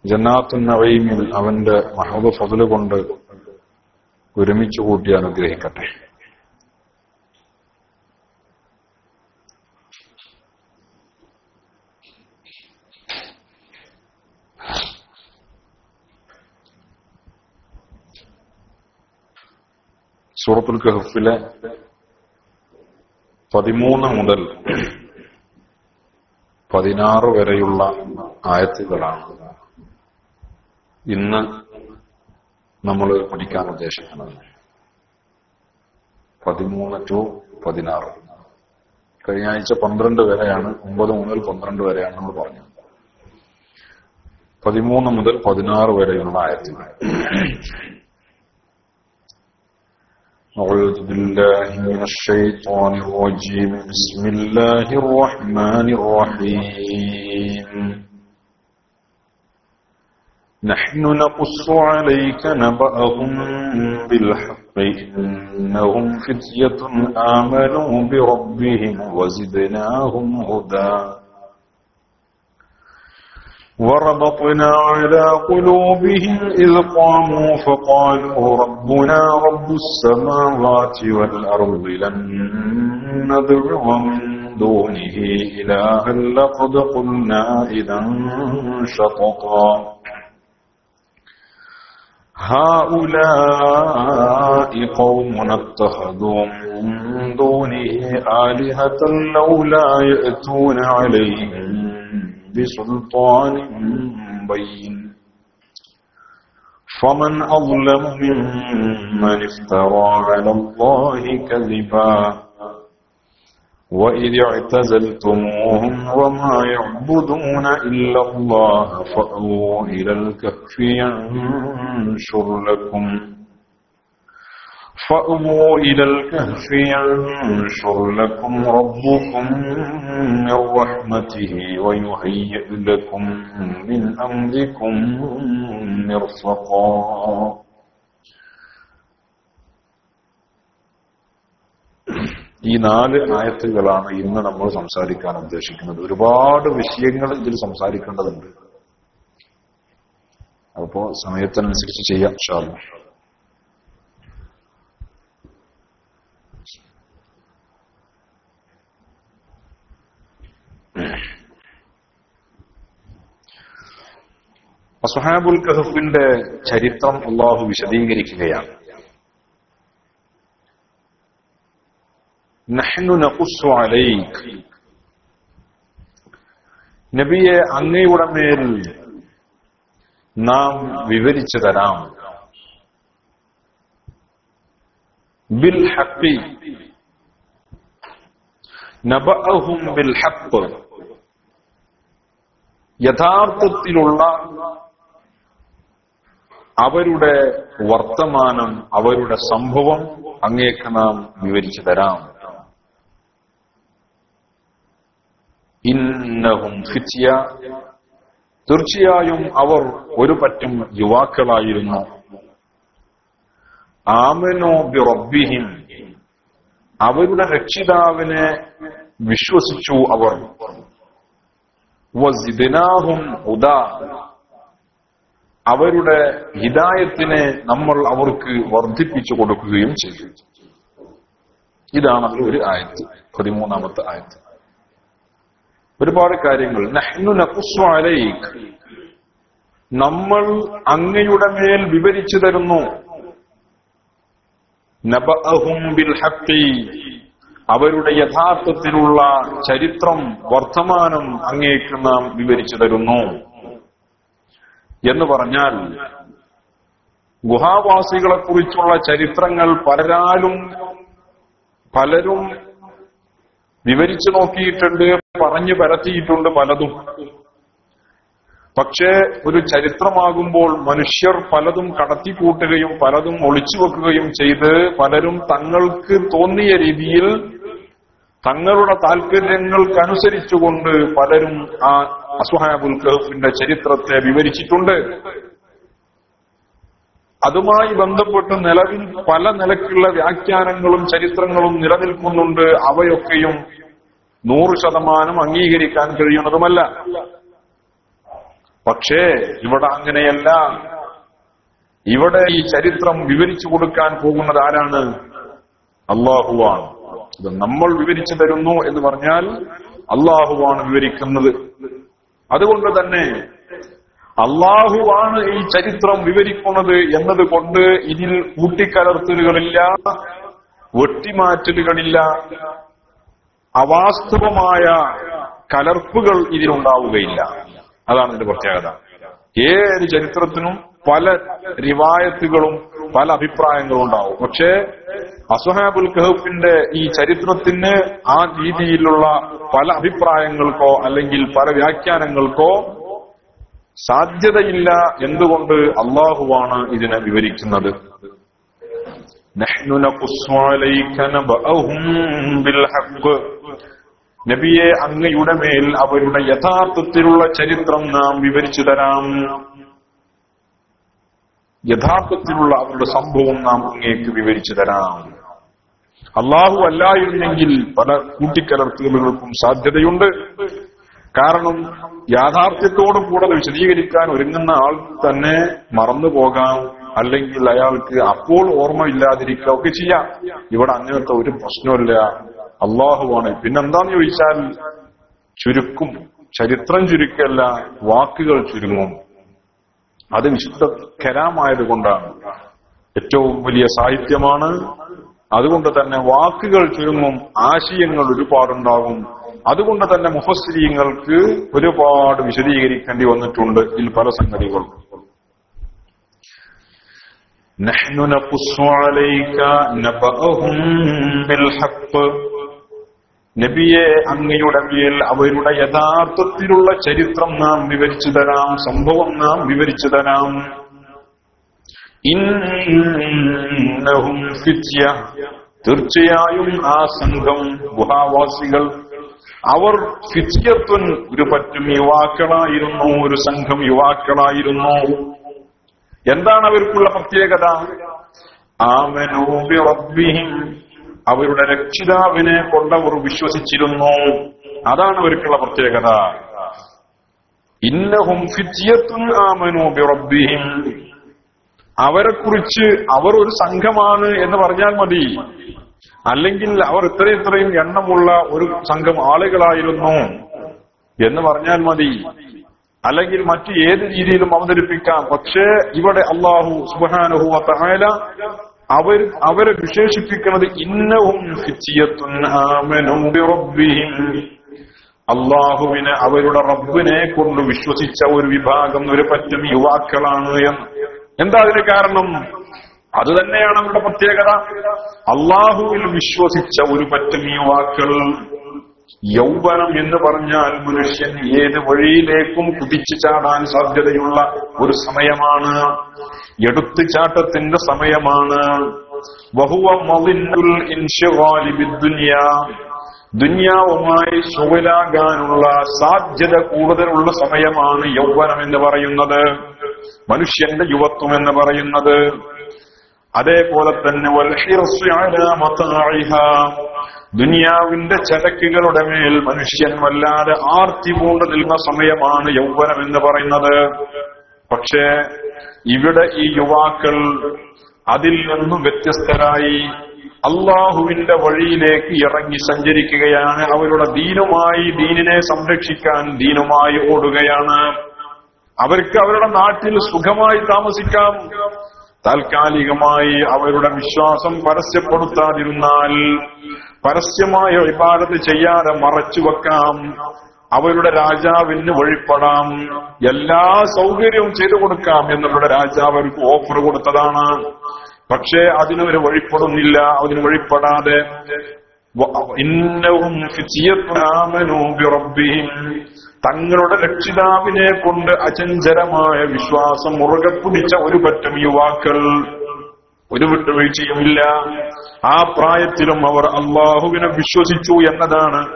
ജന്നാത്തുൻ നഈമിൽ അവന്റെ മഹദ് ഫദ്ല് കൊണ്ട് ഒരുമിച്ച് കൂട്ടി അനുഗ്രഹിക്കട്ടെ. സൂറത്തുൽ കഹ്ഫിലെ 13 മുതൽ 16 വരെയുള്ള ആയത്തുകളാണ് ഇന്ന് നമ്മൾ പഠിക്കാൻ ഉദ്ദേശിക്കുന്നത്. 13 to 16. കഴിഞ്ഞ ആഴ്ച 12 വരെയാണ്, 9 മുതൽ 12 വരെയാണ് നമ്മൾ പറഞ്ഞത്. 13 മുതൽ 16 വരെയുള്ള ആയത്തുകൾ. أعوذ بالله من الشيطان الرجيم. بسم الله الرحمن الرحيم. نحن نقص عليك نبأهم بالحق إنهم فتية آمنوا بربهم وزدناهم هدى وربطنا على قلوبهم إذ قاموا فقالوا ربنا رب السماوات والأرض لن ندعو من دونه إلها لقد قلنا إذا شططا هؤلاء قومنا اتخذوا من دونه آلهة لولا يأتون عليهم بسلطان بين فمن أظلم ممن افترى على الله كذبا وإذ اعتزلتموهم وما يعبدون إلا الله فأووا إلى الكهف ينشر لكم ربكم من رحمته ويهيئ لكم من أمركم مرفقا. ഈ 4 ആയത്തുകളാണ് ഇന്ന് നമ്മൾ സംസാരിക്കാൻ ഉദ്ദേശിക്കുന്നത്. ഒരുപാട് വിഷയങ്ങൾ ഇതിൽ സംസാരിക്കേണ്ടതുണ്ട്. അപ്പോ സമയത്തിനനുസരിച്ച് ചെയ്യാം ഇൻഷാ അല്ലാഹ്. അസ്ഹാബുൽ കഹ്ഫിന്റെ ചരിത്രം അല്ലാഹു വിശദീകരിക്കുകയാണ്. നഹ്നു നഖുസ്സു അലൈക, നബിയെ അങ്ങയുടെ മേൽ നാം വിവരിച്ചു തരാം. ബിൽ ഹഖ്, നബഅഹും ബിൽ ഹഖ്, യഥാർത്ഥത്തിലുള്ള അവരുടെ വർത്തമാനം, അവരുടെ സംഭവം അങ്ങേക്ക് നാം വിവരിച്ചു തരാം. ഇന്നഹും ഫിത്യ, തീർച്ചയായും അവർ ഒരു പറ്റം യുവാക്കളായിരുന്നു. ആമനൂ ബിറബ്ബിഹിം, അവരുടെ രക്ഷിതാവിനെ വിശ്വസിച്ചു അവർ. വസിദ്നാഹും ഹുദാ, അവരുടെ ഹിദായത്തിനെ നമ്മൾ അവർക്ക് വർദ്ധിപ്പിച്ചു കൊടുക്കുകയും ചെയ്തു. ഇതാണ് ഒരു ആയത്ത്, 13ാമത്തെ ആയത്ത്. ഒരുപാട് കാര്യങ്ങൾ. നഹ്നു നഖുസ്സു അലൈക, നമ്മൾ അങ്ങയുടെ മേൽ വിവരിച്ചു തരുന്നു. നബഅഹും ബിൽ ഹഖ്, അവരുടെ യഥാർത്ഥത്തിലുള്ള ചരിത്രം, വർത്തമാനം അങ്ങേക്ക് നാം വിവരിച്ചു തരുന്നു. എന്ന് പറഞ്ഞാൽ ഗുഹാവാസികളെ കുറിച്ചുള്ള ചരിത്രങ്ങൾ പലരും വിവരിച്ചു നോക്കിയിട്ടുണ്ട്, പറഞ്ഞു പരത്തിയിട്ടുണ്ട് പലതും. പക്ഷേ ഒരു ചരിത്രമാകുമ്പോൾ മനുഷ്യർ പലതും കടത്തിക്കൂട്ടുകയും പലതും ഒളിച്ചു വെക്കുകയും ചെയ്ത് പലരും തങ്ങൾക്ക് തോന്നിയ രീതിയിൽ തങ്ങളുടെ താല്പര്യങ്ങൾക്കനുസരിച്ചുകൊണ്ട് പലരും ആ അസ്ഹാബുൽ കഹ്ഫിന്റെ ചരിത്രത്തെ വിവരിച്ചിട്ടുണ്ട്. അതുമായി ബന്ധപ്പെട്ട് നിലവിൽ പല നിലക്കുള്ള വ്യാഖ്യാനങ്ങളും ചരിത്രങ്ങളും നിലനിൽക്കുന്നുണ്ട്. അവയൊക്കെയും 100% അംഗീകരിക്കാൻ കഴിയുന്നതുമല്ല. പക്ഷേ ഇവിടെ അങ്ങനെയല്ല. ഇവിടെ ഈ ചരിത്രം വിവരിച്ചു കൊടുക്കാൻ പോകുന്നത് ആരാണ്? അള്ളാഹുവാണ്. ഇത് നമ്മൾ വിവരിച്ചു തരുന്നു എന്ന് പറഞ്ഞാൽ അള്ളാഹുവാണ് വിവരിക്കുന്നത്. അതുകൊണ്ട് തന്നെ അള്ളാഹുവാണ് ഈ ചരിത്രം വിവരിക്കുന്നത് എന്നതുകൊണ്ട് ഇതിൽ കൂട്ടിക്കലർത്തലുകളില്ല, വെട്ടിമാറ്റലുകളില്ല, അവാസ്തവമായ കലർപ്പുകൾ ഇതിലുണ്ടാവുകയില്ല. അതാണ് ഇതിന്റെ പ്രത്യേകത. ഏത് ചരിത്രത്തിനും പല റിവായത്തുകളും പല അഭിപ്രായങ്ങളും ഉണ്ടാവും. പക്ഷേ അസ്ഹാബുൽ കഹ്ഫിന്റെ ഈ ചരിത്രത്തിന് ആ രീതിയിലുള്ള പല അഭിപ്രായങ്ങൾക്കോ അല്ലെങ്കിൽ പല വ്യാഖ്യാനങ്ങൾക്കോ സാധ്യതയില്ല. എന്തുകൊണ്ട്? അള്ളാഹുവാണ് ഇതിനെ വിവരിക്കുന്നത്. നബിയെ, അങ്ങയുടെ മേൽ അവരുടെ യഥാർത്ഥത്തിലുള്ള ചരിത്രം നാം വിവരിച്ചു തരാം. യഥാർത്ഥത്തിലുള്ള അവരുടെ സംഭവം നാം അങ്ങേക്ക് വിവരിച്ചു തരാം. അള്ളാഹു അല്ലായിരുന്നെങ്കിൽ പല കൂട്ടിക്കലർത്തലുകൾക്കും സാധ്യതയുണ്ട്. കാരണം യാഥാർത്ഥ്യത്തോടും കൂടെ വിശദീകരിക്കാൻ ഒരുങ്ങുന്ന ആൾ തന്നെ മറന്നുപോകാം, അല്ലെങ്കിൽ അയാൾക്ക് അപ്പോൾ ഓർമ്മയില്ലാതിരിക്കുക ഒക്കെ ചെയ്യാം. ഇവിടെ അങ്ങനത്തെ ഒരു പ്രശ്നമില്ല. അള്ളാഹുവാണ്. പിന്നെന്താന്ന് ചോദിച്ചാൽ ചുരുക്കും. ചരിത്രം ചുരുക്കല്ല, വാക്കുകൾ ചുരുങ്ങും. അത് വിശുദ്ധ കലാമായത് കൊണ്ടാണ്. ഏറ്റവും വലിയ സാഹിത്യമാണ്. അതുകൊണ്ട് തന്നെ വാക്കുകൾ ചുരുങ്ങും, ആശയങ്ങൾ ഒരുപാടുണ്ടാകും. അതുകൊണ്ട് തന്നെ മുഫസ്സിരീങ്ങൾക്ക് ഒരുപാട് വിശദീകരിക്കേണ്ടി വന്നിട്ടുണ്ട് ഇതിൽ പല സംഗതികൾ. നഹ്നു നഖുസ്സു അലൈക നബഅഹും ബിൽ ഹഖ്. നബിയെ, അങ്ങയുടെ മേൽ അവരുടെ യഥാർത്ഥത്തിലുള്ള ചരിത്രം നാം വിവരിച്ചു തരാം, സംഭവം നാം വിവരിച്ചു തരാം. ഇന്നഹും ഫിത്യ, തീർച്ചയായും ആ സംഘം ഗുഹാവാസികൾ, അവർ ഫിത്യത്തുൻ, ഒരു പറ്റും യുവാക്കളായിരുന്നു, ഒരു സംഘം യുവാക്കളായിരുന്നു. എന്താണ് അവർക്കുള്ള പ്രത്യേകത? ആമനൂ ബിറബ്ബിഹിം, അവരുടെ രക്ഷിതാവിനെ കൊണ്ടവർ വിശ്വസിച്ചിരുന്നു. അതാണ് അവർക്കുള്ള പ്രത്യേകത. ഇന്നഹും ഫിത്യത്തുൻ ആമനൂ ബിറബ്ബിഹിം. അവരെക്കുറിച്ച് അവർ ഒരു സംഘമാണ് എന്ന് പറഞ്ഞാൽ മതി. അല്ലെങ്കിൽ അവർ ഇത്രയും എണ്ണമുള്ള ഒരു സംഘം ആളുകളായിരുന്നു എന്ന് പറഞ്ഞാൽ മതി. അല്ലെങ്കിൽ മറ്റു ഏത് രീതിയിലും അവതരിപ്പിക്കാം. പക്ഷേ ഇവിടെ അല്ലാഹു സുബ്ഹാനഹു വ തആല അവരെ വിശേഷിപ്പിക്കുന്നത് ഇന്നഹും ഫിത്യത്തുൻ ആമനൂ ബിറബ്ബിഹിം, അല്ലാഹുവിനെ, അവരുടെ റബ്ബിനെ കൊണ്ട് വിശ്വസിച്ച ഒരു വിഭാഗം, ഒരു പറ്റം യുവാക്കളാണ് എന്ന്. എന്താ അതിന് കാരണം? അത് തന്നെയാണ് അവരുടെ പ്രത്യേകത. അല്ലാഹുവിൽ വിശ്വസിച്ച ഒരു പറ്റം യുവാക്കൾ. യൗവനം എന്ന് പറഞ്ഞാൽ മനുഷ്യൻ ഏത് വഴിയിലേക്കും കുതിച്ചു ചാടാൻ സാധ്യതയുള്ള ഒരു സമയമാണ്. എടുത്തുചാട്ടത്തിന്റെ സമയമാണ്. വഹുവ മളിന്നുൽ ഇൻശിഗാലി ബിദ്ദുനിയ, ദുനിയാവുമായി ശുഗലാകാനുള്ള സാധ്യത കൂടുതലുള്ള സമയമാണ് യൗവനം എന്ന് പറയുന്നത്, മനുഷ്യന്റെ യുവത്വം എന്ന് പറയുന്നത്. അതേപോലെ തന്നെ വൽ ഹിർസു അലാ മതാഇഹാ, ദുനിയാവിന്റെ ചരക്കുകളുടെ മേൽ മനുഷ്യൻ വല്ലാതെ ആർത്തി പൂണ്ട് നിൽക്കുന്ന സമയമാണ് യൗവനം എന്ന് പറയുന്നത്. പക്ഷേ ഇവിടെ ഈ യുവാക്കൾ അതിൽ നിന്നും വ്യത്യസ്തരായി അള്ളാഹുവിന്റെ വഴിയിലേക്ക് ഇറങ്ങി സഞ്ചരിക്കുകയാണ്. അവരുടെ ദീനിനെ സംരക്ഷിക്കാൻ ദീനുമായി ഓടുകയാണ്. അവർക്ക് അവരുടെ നാട്ടിൽ സുഖമായി താമസിക്കാം. താൽക്കാലികമായി അവരുടെ വിശ്വാസം പരസ്യപ്പെടുത്താതിരുന്നാൽ, പരസ്യമായ ഇബാദത്ത് ചെയ്യാതെ മറച്ചുവെക്കാം. അവരുടെ രാജാവിന് വഴിപ്പെടാം, എല്ലാ സൗകര്യവും ചെയ്തു കൊടുക്കാം എന്നുള്ള രാജാവ് അവർക്ക് ഓഫർ കൊടുത്തതാണ്. പക്ഷേ അതിനവര് വഴിപ്പെടുന്നില്ല. അതിന് വഴിപ്പെടാതെ ഇന്നഹും ഫിത്യത്തുൻ ആമനൂ ബിറബ്ബിഹിം, തങ്ങളുടെ രക്ഷിതാവിനെ കൊണ്ട് അചഞ്ചലമായ വിശ്വാസം മുറുകെ പിടിച്ച ഒരു പറ്റം യുവാക്കൾ, ഒരു വിട്ടുവീഴ്ചയുമില്ല. ആ പ്രായത്തിലും അവർ അള്ളാഹുവിനെ വിശ്വസിച്ചു എന്നതാണ്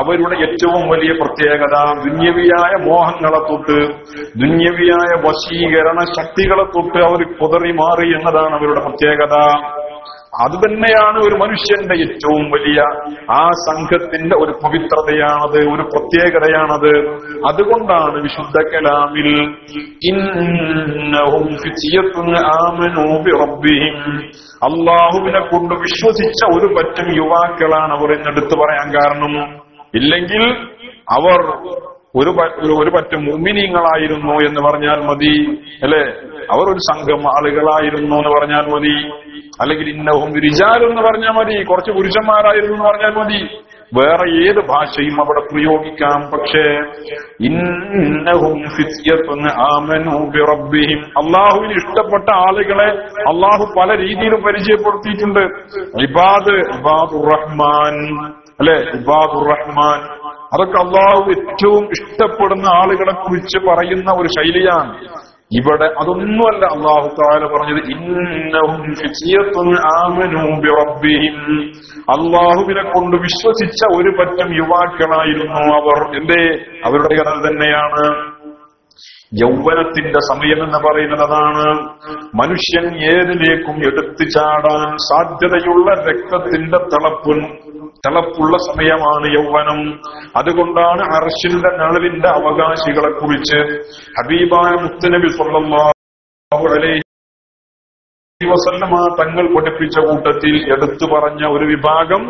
അവരുടെ ഏറ്റവും വലിയ പ്രത്യേകത. ദുന്യവിയായ മോഹങ്ങളെ തൊട്ട്, ദുന്യവിയായ വശീകരണ ശക്തികളെ തൊട്ട് അവർ കുതറി മാറി എന്നതാണ് അവരുടെ പ്രത്യേകത. അത് തന്നെയാണ് ഒരു മനുഷ്യന്റെ ഏറ്റവും വലിയ ആ സംഘത്തിന്റെ ഒരു പവിത്രതയാണത്, ഒരു പ്രത്യേകതയാണത്. അതുകൊണ്ടാണ് വിശുദ്ധ കലാമിൽ ഇന്നഹും ഫിത്യത്തുൻ ആമനൂ ബിറബ്ബിഹിം, അല്ലാഹുവിനെ കൊണ്ട് വിശ്വസിച്ച ഒരു പറ്റം യുവാക്കളാണ് അവർ എന്നെടുത്ത് പറയാൻ കാരണം. ഇല്ലെങ്കിൽ അവർ ഒരു പറ്റം മുഅ്മിനീങ്ങളായിരുന്നു എന്ന് പറഞ്ഞാൽ മതി, അല്ലെ? അവർ ഒരു സംഘം ആളുകളായിരുന്നു എന്ന് പറഞ്ഞാൽ മതി. അല്ലെങ്കിൽ ഇന്നഹും റിജാൽ എന്ന് പറഞ്ഞാൽ മതി, കുറച്ച് പുരുഷന്മാരായിരുന്നു എന്ന് പറഞ്ഞാൽ മതി. വേറെ ഏത് ഭാഷയും അവിടെ പ്രയോഗിക്കാം. പക്ഷേ ഇന്നഹും ഫിത്യത്തുൻ ആമനൂ ബിറബ്ബിഹിം, അല്ലാഹുവിന് ഇഷ്ടപ്പെട്ട ആളുകളെ അല്ലാഹു പല രീതിയിലും പരിചയപ്പെടുത്തിയിട്ടുണ്ട്. ഇബാദുർ റഹ്മാൻ, അല്ലെ? ഇബാദുർ റഹ്മാൻ, അതൊക്കെ അല്ലാഹു ഏറ്റവും ഇഷ്ടപ്പെടുന്ന ആളുകളെ കുറിച്ച് പറയുന്ന ഒരു ശൈലിയാണ്. ഇവിടെ അതൊന്നുമല്ല അല്ലാഹു തആല പറഞ്ഞത് ഇന്നഹും ഫിത്യത്തുൻ ആമനൂ ബിറബ്ബിഹിം, അല്ലാഹുവിനെ കൊണ്ട് വിശ്വസിച്ച ഒരു പറ്റം യുവാക്കളായിരുന്നു അവർ. എന്തേ? അവരുടെ കഥ തന്നെയാണ്. യൗവനത്തിന്റെ സമയം എന്ന് പറയുന്നത് അതാണ്. മനുഷ്യൻ ഏതിലേക്കും എടുത്തു ചാടാൻ സാധ്യതയുള്ള രക്തത്തിന്റെ തിളപ്പുള്ള സമയമാണ് യൗവനം. അതുകൊണ്ടാണ് അർശിന്റെ നിഴലിന്റെ അവകാശികളെ കുറിച്ച് ഹബീബായ മുത്തുനബി സ്വല്ലല്ലാഹു അലൈഹി വസല്ലമ തങ്ങൾ പഠിപ്പിച്ച കൂട്ടത്തിൽ എടുത്തു പറഞ്ഞ ഒരു വിഭാഗം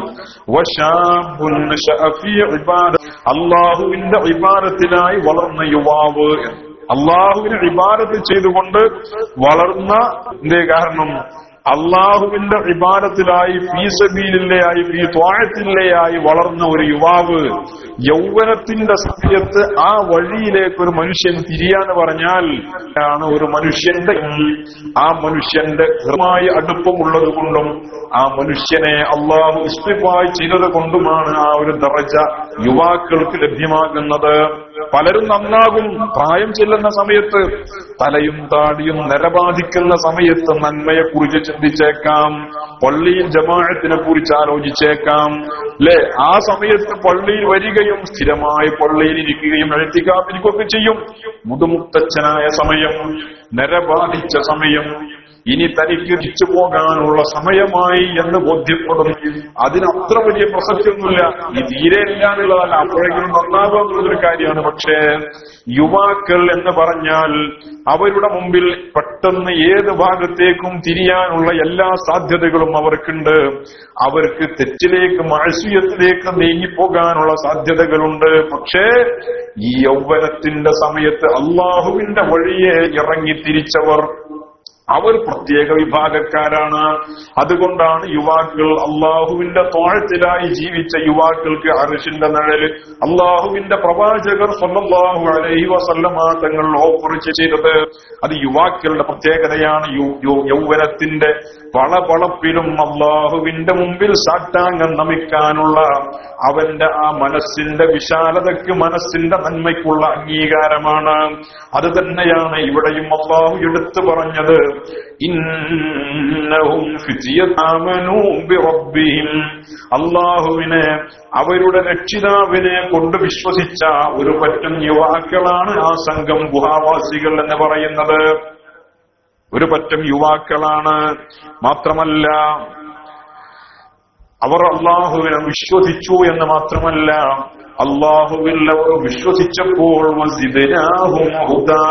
അല്ലാഹുവിന്റെ ഇബാദത്തിനായി വളർന്ന യുവാവ്. അള്ളാഹുവിനെ ഇബാദത്ത് ചെയ്തുകൊണ്ട് വളർന്ന എന്തേ കാരണം? അള്ളാഹുവിന്റെ ഇബാദത്തിലായി ഫീ സബീലില്ലാഹി ഫീ ത്വാഅത്തില്ലാഹി വളർന്ന ഒരു യുവാവ് യൗവനത്തിന്റെ സമയത്ത് ആ വഴിയിലേക്ക് ഒരു മനുഷ്യൻ തിരിയാന്ന് പറഞ്ഞാൽ ആണ് ഒരു മനുഷ്യന്റെ ആ മനുഷ്യന്റെ ഹൃദയമായ അടുപ്പമുള്ളത് കൊണ്ടും ആ മനുഷ്യനെ അള്ളാഹു ഇസ്തിഫായ് ചെയ്തത് കൊണ്ടുമാണ് ആ ഒരു ദറജ യുവാക്കൾക്ക് ലഭ്യമാകുന്നത്. പലരും നന്നാകും പ്രായം ചെല്ലുന്ന സമയത്ത്, തലയും താടിയും നരബാധിക്കുന്ന സമയത്ത് നന്മയെക്കുറിച്ച് ചിന്തിച്ചേക്കാം, പള്ളിയിൽ ജമാഅത്തിനെ കുറിച്ച് ആലോചിച്ചേക്കാം, അല്ലെ? ആ സമയത്ത് പള്ളിയിൽ വരികയും സ്ഥിരമായി പള്ളിയിൽ ഇരിക്കുകയും എഴുത്തിക്കാത്തിരിക്കുകയൊക്കെ ചെയ്യും. മുതുമുത്തച്ഛനായ സമയം, നരബാധിച്ച സമയം, ഇനി തനിക്ക് തിരിച്ചു പോകാനുള്ള സമയമായി എന്ന് ബോധ്യപ്പെടും. അതിനത്ര വലിയ പ്രസക്തിയൊന്നുമില്ല. ഈ തീരെ ഇല്ല എന്നുള്ളതല്ല, അപ്പോഴെങ്കിലും നന്നാകുക എന്നുള്ളതൊരു കാര്യമാണ്. പക്ഷേ യുവാക്കൾ എന്ന് പറഞ്ഞാൽ അവരുടെ മുമ്പിൽ പെട്ടെന്ന് ഏത് ഭാഗത്തേക്കും തിരിയാനുള്ള എല്ലാ സാധ്യതകളും അവർക്കുണ്ട്. അവർക്ക് തെറ്റിലേക്ക് മഅസിയത്തിലേക്ക് നീങ്ങിപ്പോകാനുള്ള സാധ്യതകളുണ്ട്. പക്ഷേ ഈ യൗവനത്തിന്റെ സമയത്ത് അള്ളാഹുവിന്റെ വഴിയെ ഇറങ്ങി തിരിച്ചവർ അവർ പ്രത്യേക വിഭാഗക്കാരാണ്. അതുകൊണ്ടാണ് യുവാക്കൾ അള്ളാഹുവിന്റെ ത്വാഅത്തിലായി ജീവിച്ച യുവാക്കൾക്ക് അർശിന്റെ നിഴല് അള്ളാഹുവിന്റെ പ്രവാചകർ സ്വല്ലല്ലാഹു അലൈഹി വസല്ലമ തങ്ങൾ ഓഫർ ചെയ്തത്. അത് യുവാക്കളുടെ പ്രത്യേകതയാണ്. യൗവനത്തിന്റെ പളപളപ്പിലും അള്ളാഹുവിന്റെ മുമ്പിൽ സാഷ്ടാംഗം നമിക്കാനുള്ള അവന്റെ ആ മനസ്സിന്റെ വിശാലതയ്ക്ക്, മനസ്സിന്റെ നന്മയ്ക്കുള്ള അംഗീകാരമാണ്. അത് തന്നെയാണ് ഇവിടെയും അള്ളാഹു എടുത്തു പറഞ്ഞത്. ഇന്നഹും ഫിത്യത്തുൻ ആമനൂ ബിറബ്ബിഹിം, അല്ലാഹുവിനെ അവരുടെ രക്ഷിതാവിനെ കൊണ്ട് വിശ്വസിച്ച ഒരു പറ്റം യുവാക്കളാണ് ആ സംഘം ഗുഹാവാസികൾ എന്ന് പറയുന്നത്. ഒരു പറ്റം യുവാക്കളാണ്. മാത്രമല്ല അവർ അള്ളാഹുവിനെ വിശ്വസിച്ചു എന്ന് മാത്രമല്ല, അള്ളാഹുവിൽ അവർ വിശ്വസിച്ചപ്പോൾ വസിദ്നാഹും ഹുദാ,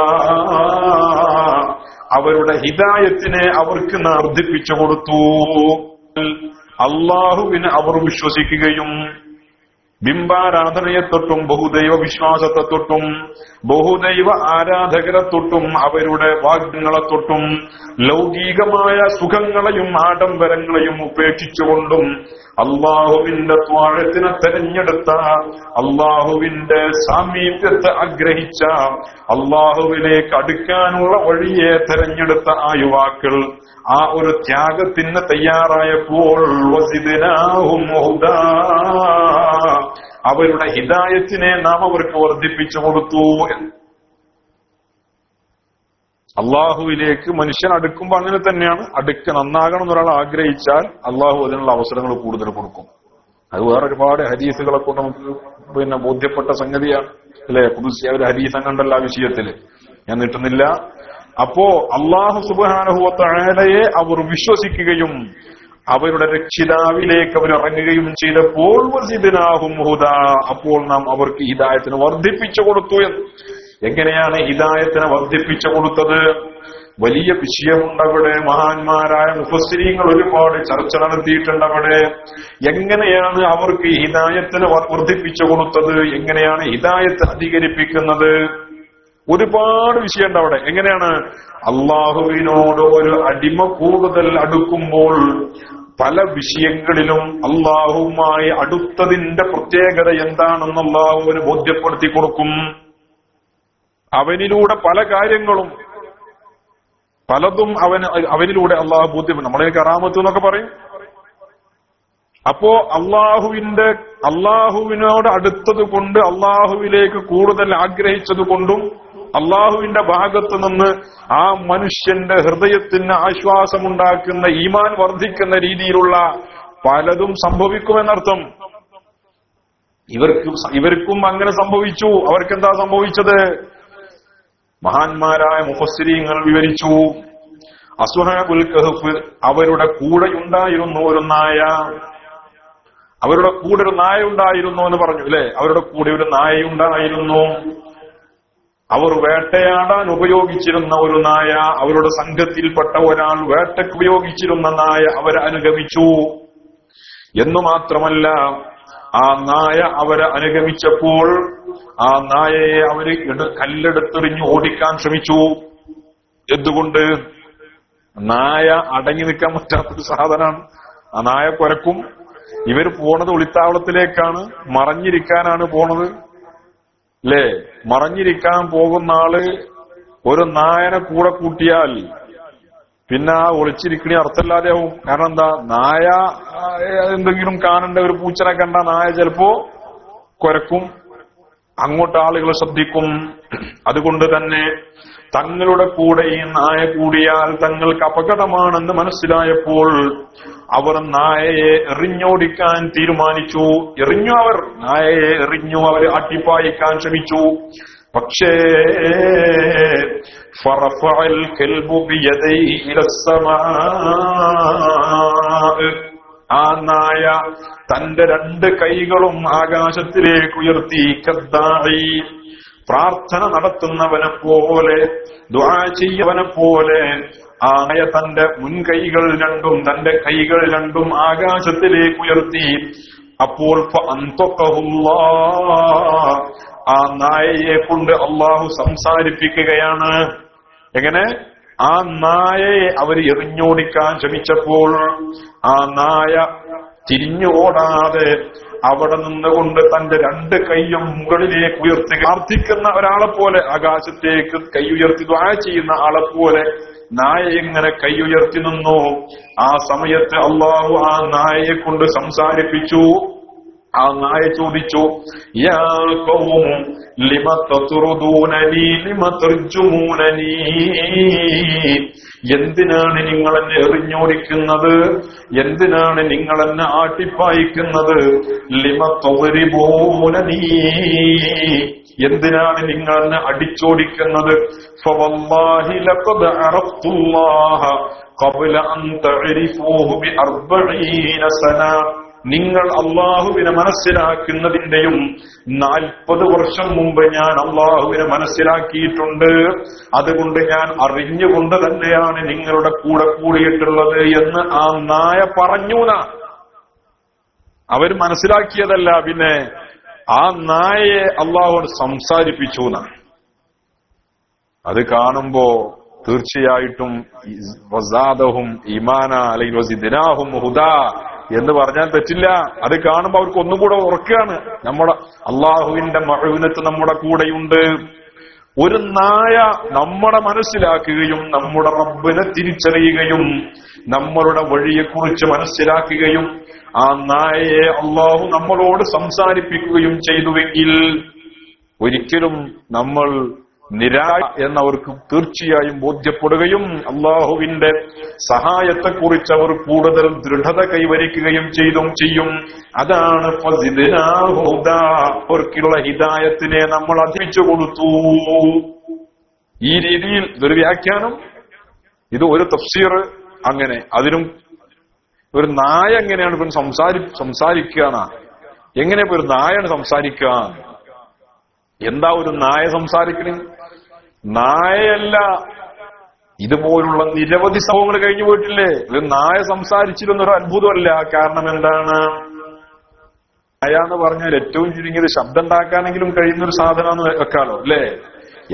അവരുടെ ഹിദായത്തിനെ അവർക്ക് വർദ്ധിപ്പിച്ചു കൊടുത്തു. അള്ളാഹുവിനെ അവർ വിശ്വസിക്കുകയും ബിംബാരാധനയെ തൊട്ടും ബഹുദൈവ വിശ്വാസത്തെ തൊട്ടും ബഹുദൈവ ആരാധകരെ തൊട്ടും അവരുടെ വാഗ്ദങ്ങളെ തൊട്ടും ലൗകികമായ സുഖങ്ങളെയും ആഡംബരങ്ങളെയും ഉപേക്ഷിച്ചുകൊണ്ടും അള്ളാഹുവിന്റെ ത്വാഅത്തിനെ തെരഞ്ഞെടുത്ത, അള്ളാഹുവിന്റെ സാമീപ്യത്തെ ആഗ്രഹിച്ച, അള്ളാഹുവിലേക്ക് അടുക്കാനുള്ള വഴിയെ തെരഞ്ഞെടുത്ത ആ യുവാക്കൾ ആ ഒരു ത്യാഗത്തിന് തയ്യാറായപ്പോൾ വസിദ്നാഹും ഹുദാ, അവരുടെ ഹിദായത്തിനെ നാം അവർക്ക് വർദ്ധിപ്പിച്ചു കൊടുത്തു. അള്ളാഹുവിലേക്ക് മനുഷ്യൻ അടുക്കുമ്പോൾ അങ്ങനെ തന്നെയാണ്. നന്നാകണം എന്നൊരാൾ ആഗ്രഹിച്ചാൽ അള്ളാഹു അതിനുള്ള അവസരങ്ങൾ കൂടുതൽ കൊടുക്കും. അത് വേറെ ഒരുപാട് ഹദീസുകളെ കൊണ്ട് നമുക്ക് ബോധ്യപ്പെട്ട സംഗതിയാണ്, അല്ലെ? ഖുദ്സിയ ഒരു ഹദീസ് കണ്ടല്ല ആ വിഷയത്തില്, ഞാൻ നീട്ടുന്നില്ല. അപ്പോ അള്ളാഹു സുബ്ഹാനഹു വ തആലയെ അവർ വിശ്വസിക്കുകയും അവരുടെ രക്ഷിതാവിലേക്ക് അവർ ഇറങ്ങുകയും ചെയ്തപ്പോൾ വസിദ്നാഹും ഹുദാ, അപ്പോൾ നാം അവർക്ക് ഹിദായത്തിനെ വർദ്ധിപ്പിച്ചു കൊടുത്തു എന്ന്. എങ്ങനെയാണ് ഹിദായത്തിനെ വർദ്ധിപ്പിച്ചു കൊടുത്തത്? വലിയ വിഷയമുണ്ടവിടെ. മഹാന്മാരായ മുഫസ്സിരീങ്ങൾ ഒരുപാട് ചർച്ച നടത്തിയിട്ടുണ്ട് അവിടെ. എങ്ങനെയാണ് അവർക്ക് ഹിദായത്തിനെ വർദ്ധിപ്പിച്ചു കൊടുത്തത്, എങ്ങനെയാണ് ഹിദായത്ത് അധികരിപ്പിക്കുന്നത്? ഒരുപാട് വിഷയമുണ്ട് അവിടെ. എങ്ങനെയാണ്? അള്ളാഹുവിനോട് ഒരു അടിമ കൂടുതൽ അടുക്കുമ്പോൾ പല വിഷയങ്ങളിലും അള്ളാഹുവുമായി അടുത്തതിന്റെ പ്രത്യേകത എന്താണെന്ന് അള്ളാഹുവിന് ബോധ്യപ്പെടുത്തി കൊടുക്കും. അവനിലൂടെ പല കാര്യങ്ങളും പലതും അവനിലൂടെ അള്ളാഹു ബോധ്യപ്പെടും. നമ്മളെ കറാമത്ത് എന്നൊക്കെ പറയും. അപ്പോ അള്ളാഹുവിനോട് അടുത്തത് കൊണ്ട്, അള്ളാഹുവിലേക്ക് കൂടുതൽ ആഗ്രഹിച്ചത് കൊണ്ടും അള്ളാഹുവിന്റെ ഭാഗത്ത് നിന്ന് ആ മനുഷ്യന്റെ ഹൃദയത്തിന് ആശ്വാസമുണ്ടാക്കുന്ന, ഈമാൻ വർദ്ധിക്കുന്ന രീതിയിലുള്ള പലതും സംഭവിക്കുമെന്നർത്ഥം. ഇവർക്കും അങ്ങനെ സംഭവിച്ചു. അവർക്കെന്താ സംഭവിച്ചത്? മഹാന്മാരായ മുഫസ്സിരീങ്ങൾ വിവരിച്ചു. അസ്ഹാബുൽ കഹ്ഫ് അവരുടെ കൂടെയുണ്ടായിരുന്നു ഒരു നായ. അവരുടെ കൂടെ ഒരു നായ ഉണ്ടായിരുന്നു എന്ന് പറഞ്ഞു അല്ലെ? അവരുടെ കൂടെ ഒരു നായയുണ്ടായിരുന്നു. അവർ വേട്ടയാടാൻ ഉപയോഗിച്ചിരുന്ന ഒരു നായ, അവരുടെ സംഘത്തിൽപ്പെട്ട ഒരാൾ വേട്ടയ്ക്ക് ഉപയോഗിച്ചിരുന്ന നായ അവരെ അനുഗമിച്ചു. എന്നു മാത്രമല്ല, ആ നായ അവരെ അനുഗമിച്ചപ്പോൾ ആ നായയെ അവര് കല്ലെടുത്തെറിഞ്ഞ് ഓടിക്കാൻ ശ്രമിച്ചു. എന്തുകൊണ്ട്? നായ അടങ്ങി നിൽക്കാൻ പറ്റാത്തൊരു സാധനമാണ്. ആ നായ കുരക്കും. ഇവര് പോണത് ഒളിത്താവളത്തിലേക്കാണ്, മറഞ്ഞിരിക്കാനാണ് പോണത് അല്ലേ? മറഞ്ഞിരിക്കാൻ പോകുന്ന ആള് ഒരു നായനെ കൂടെ കൂട്ടിയാൽ പിന്നെ ആ ഒളിച്ചിരിക്കണി അർത്ഥമില്ലാതെ ആവും. കാരണം എന്താ? നായ എന്തെങ്കിലും കാണേണ്ട ഒരു പൂച്ചനെ കണ്ട നായ ചിലപ്പോ കുരക്കും, അങ്ങോട്ട് ആളുകൾ ശ്രദ്ധിക്കും. അതുകൊണ്ട് തന്നെ തങ്ങളുടെ കൂടെ ഈ നായ കൂടിയാൽ തങ്ങൾക്ക് അപകടമാണെന്ന് മനസ്സിലായപ്പോൾ അവർ നായയെ എറിഞ്ഞോടിക്കാൻ തീരുമാനിച്ചു. നായയെ എറിഞ്ഞു, അവർ അട്ടിപ്പായിക്കാൻ ശ്രമിച്ചു. പക്ഷേ ഫറഫഅൽ കൽബു ബിയദൈഹി ഇലസ്സമാഅ്, ആ നായ തന്റെ രണ്ട് കൈകളും ആകാശത്തിലേക്ക് ഉയർത്തി, കദ്ദാഇ, പ്രാർത്ഥന നടത്തുന്നവനെ പോലെ, ദുആ ചെയ്യുന്നവനെ പോലെ ആ നായ തന്റെ മുൻകൈകൾ രണ്ടും, തന്റെ കൈകൾ രണ്ടും ആകാശത്തിലേക്ക് ഉയർത്തി. അപ്പോൾ ആ നായയെ കൊണ്ട് അള്ളാഹു സംസാരിപ്പിക്കുകയാണ്. എങ്ങനെ? ആ നായയെ അവർ എറിഞ്ഞോടിക്കാൻ ശ്രമിച്ചപ്പോൾ ആ നായ തിരിഞ്ഞു ഓടാതെ അവിടെ നിന്നുകൊണ്ട് തന്റെ രണ്ട് കൈയും മുകളിലേക്ക് ഉയർത്തി പ്രാർത്ഥിക്കുന്ന ഒരാളെ പോലെ, ആകാശത്തേക്ക് കൈ ഉയർത്തി ദുആ ചെയ്യുന്ന ആളെ പോലെ നായ ഇങ്ങനെ കൈ ഉയർത്തി നിന്നു. ആ സമയത്ത് അള്ളാഹു ആ നായയെ കൊണ്ട് സംസാരിപ്പിച്ചു. ആ നായ ചോദിച്ചു, യാ ഖൗം ലിമ തത്റുദൂനനി ലിമ തർജുമൂനനി, എന്തിനാണ് നിങ്ങൾ എന്നെ എറിഞ്ഞോടിക്കുന്നത്? എന്തിനാണ് നിങ്ങൾ എന്നെ ആട്ടിപ്പായിക്കുന്നത്? ലിമ തദ്രിബൂനനി, എന്തിനാണ് നിങ്ങൾ എന്നെ അടിച്ചോടിക്കുന്നത്? ഫവല്ലാഹി ലഖദ് അറഫ്തുല്ലാഹ ഖബ്ല അൻ തഅരിഫൂഹു ബി 40 സന, നിങ്ങൾ അള്ളാഹുവിനെ മനസ്സിലാക്കുന്നതിന്റെയും 40 വർഷം മുമ്പ് ഞാൻ അള്ളാഹുവിനെ മനസ്സിലാക്കിയിട്ടുണ്ട്. അതുകൊണ്ട് ഞാൻ അറിഞ്ഞുകൊണ്ട് തന്നെയാണ് നിങ്ങളുടെ കൂടെ കൂടിയിട്ടുള്ളത് എന്ന് ആ നായ പറഞ്ഞു. അവർ മനസ്സിലാക്കിയതല്ല, പിന്നെ ആ നായയെ അള്ളാഹുവോട് സംസാരിപ്പിച്ചു. അത് കാണുമ്പോ തീർച്ചയായിട്ടും വസാദഹും ഈമാന അല്ലെങ്കിൽ വസിദ്നാഹും ഹുദാ എന്ന് പറഞ്ഞാൽ തെറ്റില്ല. അത് കാണുമ്പോ അവർക്ക് ഒന്നുകൂടെ ഉറക്കുകയാണ്, നമ്മുടെ അള്ളാഹുവിന്റെ മഅൂനത്ത് നമ്മുടെ കൂടെയുണ്ട്. ഒരു നായ നമ്മളെ മനസ്സിലാക്കുകയും നമ്മുടെ റബ്ബിനെ തിരിച്ചറിയുകയും നമ്മളുടെ വഴിയെക്കുറിച്ച് മനസ്സിലാക്കുകയും ആ നായയെ അള്ളാഹു നമ്മളോട് സംസാരിപ്പിക്കുകയും ചെയ്തുവെങ്കിൽ ഒരിക്കലും നമ്മൾ നിരാശ എന്നവർക്ക് തീർച്ചയായും ബോധ്യപ്പെടുകയും അള്ളാഹുവിന്റെ സഹായത്തെക്കുറിച്ച് അവർ കൂടുതൽ ദൃഢത കൈവരിക്കുകയും ചെയ്യും. അതാണ് അവർക്കുള്ള ഹിദായത്തിനെ നമ്മൾ അധികരിച്ചു കൊടുത്തു. ഈ രീതിയിൽ ഇതൊരു വ്യാഖ്യാനം, ഇത് ഒരു തഫ്സീർ. അങ്ങനെ അതിനും ഒരു നായ എങ്ങനെയാണ് ഇപ്പം സംസാരിക്കുകയാണ്? എങ്ങനെ ഇപ്പൊ ഒരു നായാണ് സംസാരിക്കുക? എന്താ ഒരു നായ സംസാരിക്കണേ? നായയല്ല, ഇതുപോലുള്ള നിരവധി സംഭവങ്ങൾ കഴിഞ്ഞു പോയിട്ടില്ലേ? ഒരു നായ സംസാരിച്ചിരുന്നൊരു അത്ഭുതമല്ല. കാരണം എന്താണ്? നായ എന്ന് പറഞ്ഞാൽ ഏറ്റവും ചുരുങ്ങിയത് ശബ്ദം ഉണ്ടാക്കാനെങ്കിലും കഴിയുന്നൊരു സാധനം വെക്കാലോ അല്ലേ?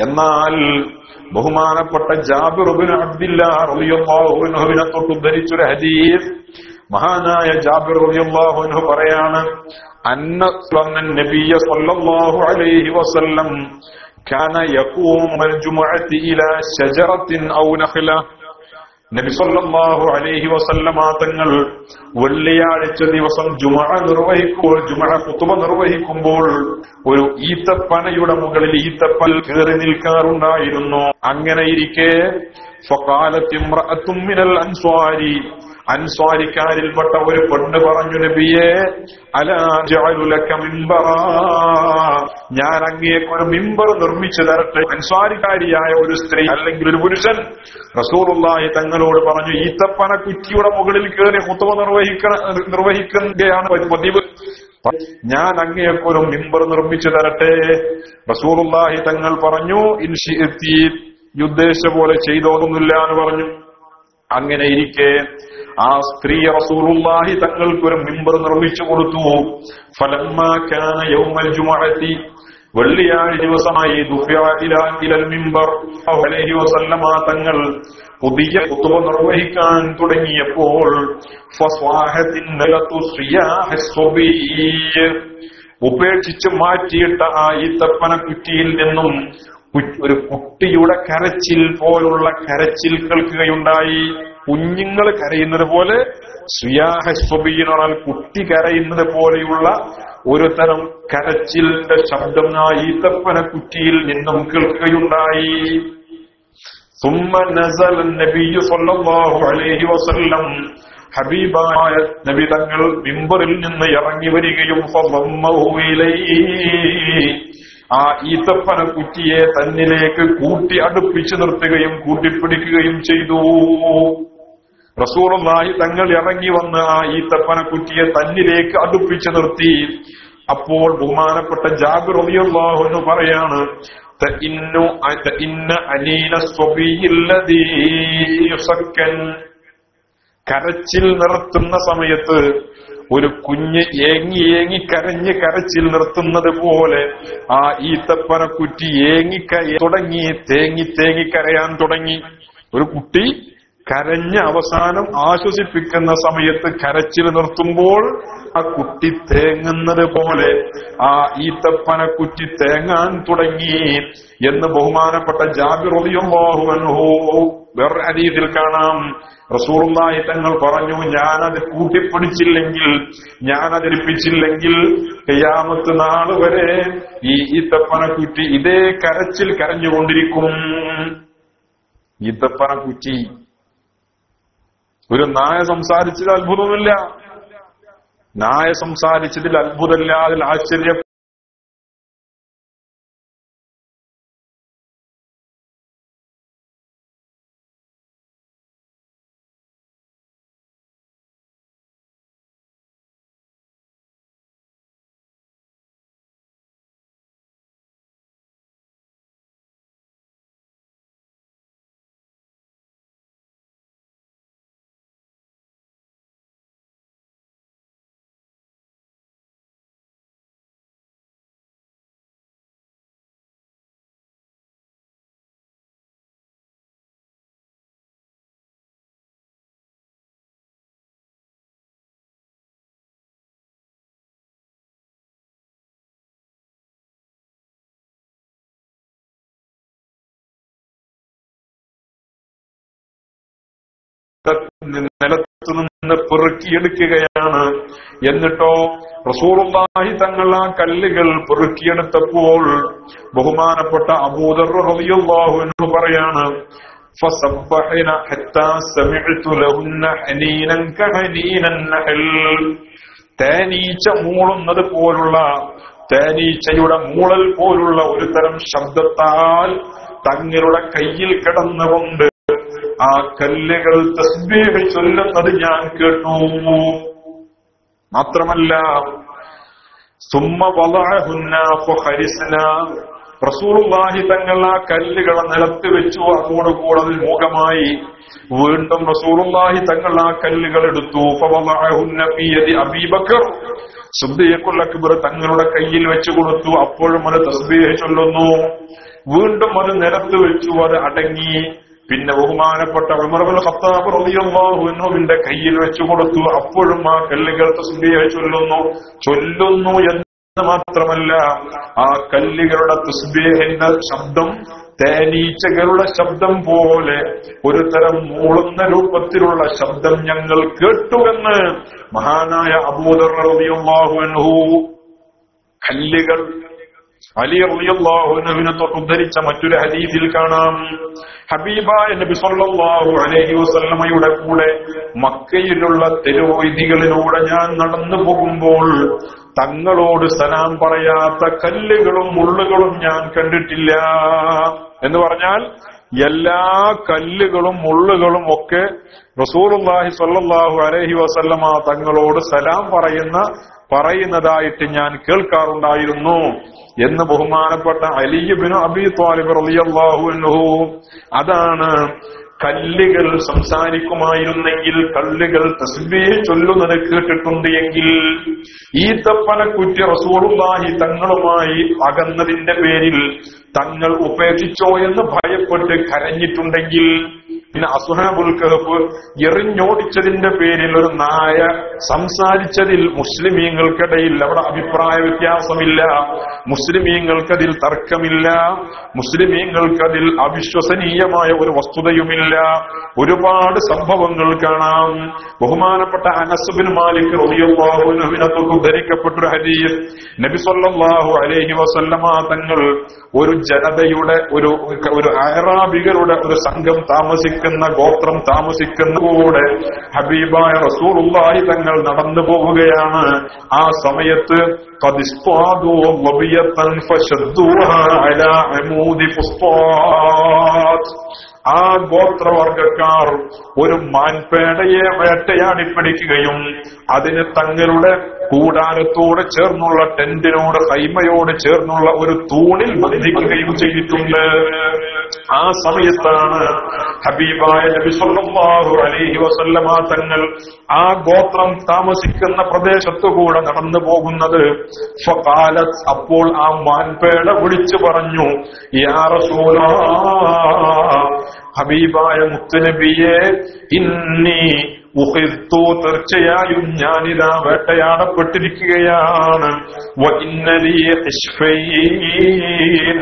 എന്നാൽ ബഹുമാനപ്പെട്ട ജാബിർ ഇബ്നു അബ്ദില്ലാഹ് റളിയല്ലാഹു അൻഹുവിനെ തൊട്ട് ഉദ്ധരിച്ചൊരു ഹദീസ്, മഹാനായ ജാബിർ റളിയല്ലാഹു അൻഹു പറയാണ്, അന്ന നബിയ സ്വല്ലല്ലാഹു അലൈഹി വസല്ലം കാന യഖൂമു അൽ-ജുമുഅത്തി ഇലാ ശജറത്തിൻ ഔ നഖ്ല. നബി സ്വല്ലല്ലാഹു അലൈഹി വസല്ലമ തങ്ങൾ വെള്ളിയാഴ്ച ദിവസം ജുമുഅ ഖുതുബ നിർവഹിക്കുമ്പോൾ ഒരു ഈത്തപ്പനയുടെ മുകളിൽ ഈത്തപ്പൽ കയറി നിൽക്കാറുണ്ടായിരുന്നു. അങ്ങനെ ഇരിക്കെ ഫഖാലത്ത് ഇംറഅത്തും മിനൽ അൻസ്വാരി, അൻസ്വാരിക്കാരിൽപ്പെട്ട ഒരു പെണ്ണ് പറഞ്ഞു, നബിയെ അലാ ജഅലു ലക മിംബറാ, ഞാൻ അങ്ങേക്കൊരു മിമ്പർ നിർമ്മിച്ചു തരട്ടെ. അൻസ്വാരിക്കാരിയായ ഒരു സ്ത്രീ അല്ലെങ്കിൽ ഒരു പുരുഷൻ റസൂലുള്ളാഹി തങ്ങളോട് പറഞ്ഞു, ഈത്തപ്പന കുറ്റിയുടെ മുകളിൽ കയറി ഖുതുബ നിർവഹിക്കുകയാണ് പതിവ്, ഞാൻ അങ്ങേക്കൊരു മിമ്പർ നിർമ്മിച്ചു തരട്ടെ. റസൂലുള്ളാഹി തങ്ങൾ പറഞ്ഞു, ഇൻശിഅതി, ഉദ്ദേശിച്ച പോലെ ചെയ്തോന്നുമില്ല എന്ന് പറഞ്ഞു. അങ്ങനെ ഇരിക്കെ ആ സ്ത്രീ റസൂലുള്ളാഹി തങ്ങൾക്കൊരു മിമ്പർ നിർമ്മിച്ചു കൊടുത്തു. ഫലമ്മാ കാന യൗമൽ ജുമുഅത്തി, വെള്ളിയാഴ്ച ദിവസമായി ദുഫിഅ ഇലൽ മിമ്പർ അലൈഹി വസല്ലമ തങ്ങൾ പുതിയ ഖുതുബ നിർവഹിക്കാൻ തുടങ്ങിയപ്പോൾ ഫസ്വാഹത്തിൻ നലതു സിയാഹസ് സുബിയ്യ, ഉപേക്ഷിച്ച് മാറ്റിയിട്ട ആ ഈത്തപ്പന കുറ്റിയിൽ നിന്നും ഒരു കുട്ടിയുടെ കരച്ചിൽ പോലുള്ള കരച്ചിൽ കേൾക്കുകയുണ്ടായി. കുഞ്ഞുങ്ങൾ കരയുന്നത് പോലെ, ശ്രിയാഹസ്വബീനാൽ കുട്ടി കരയുന്നത് പോലെയുള്ള ഒരു തരം കരച്ചിലിന്റെ ശബ്ദം ആ ഈത്തപ്പന കുറ്റിയിൽ നിന്നും കേൾക്കുകയുണ്ടായി. സുമ്മ നസല നബിയ്യു സ്വല്ലല്ലാഹു അലൈഹി വസല്ലം, ഹബീബായ നബി തങ്ങൾ മിമ്പറിൽ നിന്ന് ഇറങ്ങി വരികയും ഫളമ്മഹു ഇലൈഹി, ആ ഈത്തപ്പന കുറ്റിയെ തന്നിലേക്ക് കൂട്ടി അടുപ്പിച്ചു നിർത്തുകയും കൂട്ടിപ്പിടിക്കുകയും ചെയ്തു. റസൂലുള്ളാഹി തങ്ങൾ ഇറങ്ങി വന്ന് ആ ഈത്തപ്പന കുറ്റിയെ തന്നിലേക്ക് അടുപ്പിച്ചു നിർത്തി. അപ്പോൾ ബഹുമാനപ്പെട്ട ജാബിർ റളിയല്ലാഹു അൻഹു പറയാണ്, കരച്ചിൽ നിർത്തുന്ന സമയത്ത് ഒരു കുഞ്ഞ് ഏങ്ങി കരഞ്ഞ് കരച്ചിൽ നിർത്തുന്നത് പോലെ ആ ഈത്തപ്പന കുറ്റി തേങ്ങി കരയാൻ തുടങ്ങി. ഒരു കുട്ടി കരഞ്ഞ് അവസാനം ആശ്വസിപ്പിക്കുന്ന സമയത്ത് കരച്ചിൽ നിർത്തുമ്പോൾ ആ കുട്ടി തേങ്ങുന്നത് പോലെ ആ ഈത്തപ്പന കുറ്റി തേങ്ങാൻ തുടങ്ങി എന്ന് ബഹുമാനപ്പെട്ട ജാബിർ റളിയല്ലാഹു അൻഹു വേറെ ഹദീസിൽ കാണാം. റസൂലുള്ളാഹി തങ്ങൾ പറഞ്ഞു, ഞാനത് കൂട്ടിപ്പിടിച്ചില്ലെങ്കിൽ, ഞാനതിരിപ്പിച്ചില്ലെങ്കിൽ ഖിയാമത്ത് നാൾ വരെ ഈ ഈത്തപ്പന കുറ്റി ഇതേ കരച്ചിൽ കരഞ്ഞുകൊണ്ടിരിക്കും. ഈത്തപ്പന കുറ്റി, ഒരു നായ സംസാരിച്ചതിൽ അത്ഭുതമില്ല. നായ സംസാരിച്ചതിൽ അത്ഭുതമില്ല, അതിൽ ആശ്ചര്യം നിലത്തുനിന്ന് പെറുക്കിയെടുക്കുകയാണ്. എന്നിട്ടോ റസൂലുള്ളാഹി തങ്ങൾ ആ കല്ലുകൾ പെറുക്കിയെടുത്തപ്പോൾ ബഹുമാനപ്പെട്ട അബൂദർ റളിയല്ലാഹു അൻഹു പറയാണ്, ഫസബ്ബഹന ഹത്താ സമിഅതു ലഹുന്ന ഹനീനൻ കഹനീനൻ നഹൽ, തേനീച്ച മൂളുന്നത് പോലുള്ള, തേനീച്ചയുടെ മൂളൽ പോലുള്ള ഒരു തരം ശബ്ദത്താൽ തങ്ങളുടെ കയ്യിൽ കിടന്നുകൊണ്ട് ആ കല്ലുകൾ തസ്ബീഹ് ചൊല്ലുന്നത് ഞാൻ കേട്ടു. മാത്രമല്ല സുമ്മ വളഅഹുന്ന ഫഖരിസ്ന, റസൂലുള്ളാഹി തങ്ങൾ ആ കല്ലുകളെ നിലത്ത് വെച്ചു. അതോടുകൂടെ അതിൽ മുഖമായി വീണ്ടും റസൂലുള്ളാഹി തങ്ങൾ ആ കല്ലുകൾ എടുത്തു. ഫവളഅഹുന്ന ഫീ യദി അബീബക്കർ, സിദ്ദീഖുൽ അക്ബർ തങ്ങളുടെ കയ്യിൽ വെച്ചു കൊടുത്തു. അപ്പോഴും അത് തസ്ബീഹ് ചൊല്ലുന്നു. വീണ്ടും അത് നിലത്ത് വെച്ചു, അത് അടങ്ങി. പിന്നെ ബഹുമാനപ്പെട്ട ഉമർ ഇബ്നുൽ ഖത്താബ് റളിയല്ലാഹു അൻഹുവിന്റെ കയ്യിൽ വെച്ചു കൊടുത്തു. അപ്പോഴും ആ കല്ലുകൾ തസ്ബീഹ് ചൊല്ലുന്നു എന്ന് മാത്രമല്ല, ആ കല്ലുകളുടെ തസ്ബീഹിന്റെ ശബ്ദം തേനീച്ചകളുടെ ശബ്ദം പോലെ ഒരു തരം മൂളുന്ന രൂപത്തിലുള്ള ശബ്ദം ഞങ്ങൾ കേട്ടുവെന്ന് മഹാനായ അബൂദർ റളിയല്ലാഹു അൻഹു കല്ലുകൾ അലി റളിയല്ലാഹു അൻഹുവിനെ തൊട്ട് ഉദ്ധരിച്ച മറ്റൊരു ഹദീസിൽ കാണാം. ഹബീബായ നബി സല്ലല്ലാഹു അലൈഹി വസല്ലമയുടെ കൂടെ മക്കയിലുള്ള തെരുവീഥികളിലൂടെ ഞാൻ നടന്നു പോകുമ്പോൾ തങ്ങളോട് സലാം പറയാത്ത കല്ലുകളും മുള്ളുകളും ഞാൻ കണ്ടിട്ടില്ല. എന്ന് പറഞ്ഞാൽ എല്ലാ കല്ലുകളും മുള്ളുകളും ഒക്കെ റസൂലുള്ളാഹി സ്വല്ലല്ലാഹു അലൈഹി വസല്ലമ തങ്ങളോട് സലാം പറയുന്നതായിട്ട് ഞാൻ കേൾക്കാറുണ്ടായിരുന്നു എന്ന് ബഹുമാനപ്പെട്ട അലി ഇബ്നു അബീ ത്വാലിബ് റളിയല്ലാഹു അൻഹു. അതാണ് കല്ലുകൾ സംസാരിക്കുമായിരുന്നെങ്കിൽ, കല്ലുകൾ തസ്ബീഹ് ചൊല്ലുന്നത് കേട്ടിട്ടുണ്ട് എങ്കിൽ, ഈത്തപ്പനക്കുറ്റി റസൂലുള്ളാഹി തങ്ങളുമായി അകന്നതിന്റെ പേരിൽ തങ്ങൾ ഉപേക്ഷിച്ചോ എന്ന് ഭയപ്പെട്ട് കരഞ്ഞിട്ടുണ്ടെങ്കിൽ, പിന്നെ അസ്ഹാബുൽ കഹ്ഫ് എറിഞ്ഞോടിച്ചതിന്റെ പേരിൽ ഒരു നായ സംസാരിച്ചതിൽ മുസ്ലിമീങ്ങൾക്കിടയിൽ അവിടെ അഭിപ്രായ വ്യത്യാസമില്ല, മുസ്ലിമീങ്ങൾക്കതിൽ തർക്കമില്ല, മുസ്ലിമീങ്ങൾക്കതിൽ അവിശ്വസനീയമായ ഒരു വസ്തുതയുമില്ല. ഒരുപാട് സംഭവങ്ങൾ കാണാം. ബഹുമാനപ്പെട്ട അനസ് ബിൻ മാലിക് റളിയല്ലാഹു അൻഹുവിനെ തൊട്ട് ഉദ്ധരിക്കപ്പെട്ടൊരു ഹദീസ്, നബി സല്ലല്ലാഹു അലൈഹി വസല്ലമ തങ്ങൾ ഒരു ജനതയുടെ ഒരു അഅറാബികളുടെ ഒരു സംഘം ഗോത്രം താമസിക്കുന്ന കൂടെ ഹബീബായ റസൂലുള്ളാഹി തങ്ങൾ നടന്നു പോവുകയാണ്. ആ സമയത്ത് ആ ഗോത്രവർഗക്കാർ ഒരു മാൻപേടയെ വേട്ടയാടി പിടിക്കുകയും അതിന് തങ്ങളുടെ കൂടാരത്തോട് ചേർന്നുള്ള ടെന്റിനോട് ഹൈമയോട് ചേർന്നുള്ള ഒരു തൂണിൽ ബന്ധിക്കുകയും ചെയ്തിട്ടുണ്ട്. ആ സമയത്താണ് ഹബീബായ നബി സല്ലല്ലാഹു അലൈഹി വസല്ലമ തങ്ങൾ ആ ഗോത്രം താമസിക്കുന്ന പ്രദേശത്തുകൂടെ നടന്നു പോകുന്നത്. ഫഖാലത്, അപ്പോൾ ആ മാൻപേട വിളിച്ചു പറഞ്ഞു, യാ റസൂലല്ലാഹ്, ഹബീബായ മുത്തുനബിയെ, ഇന്നി ഉഖിദ്തു, തീർച്ചയായും ഞാനിതാ വേട്ടയാടപ്പെട്ടിരിക്കുകയാണ്. വഇന്നലി ഇശ്ഫൈൻ,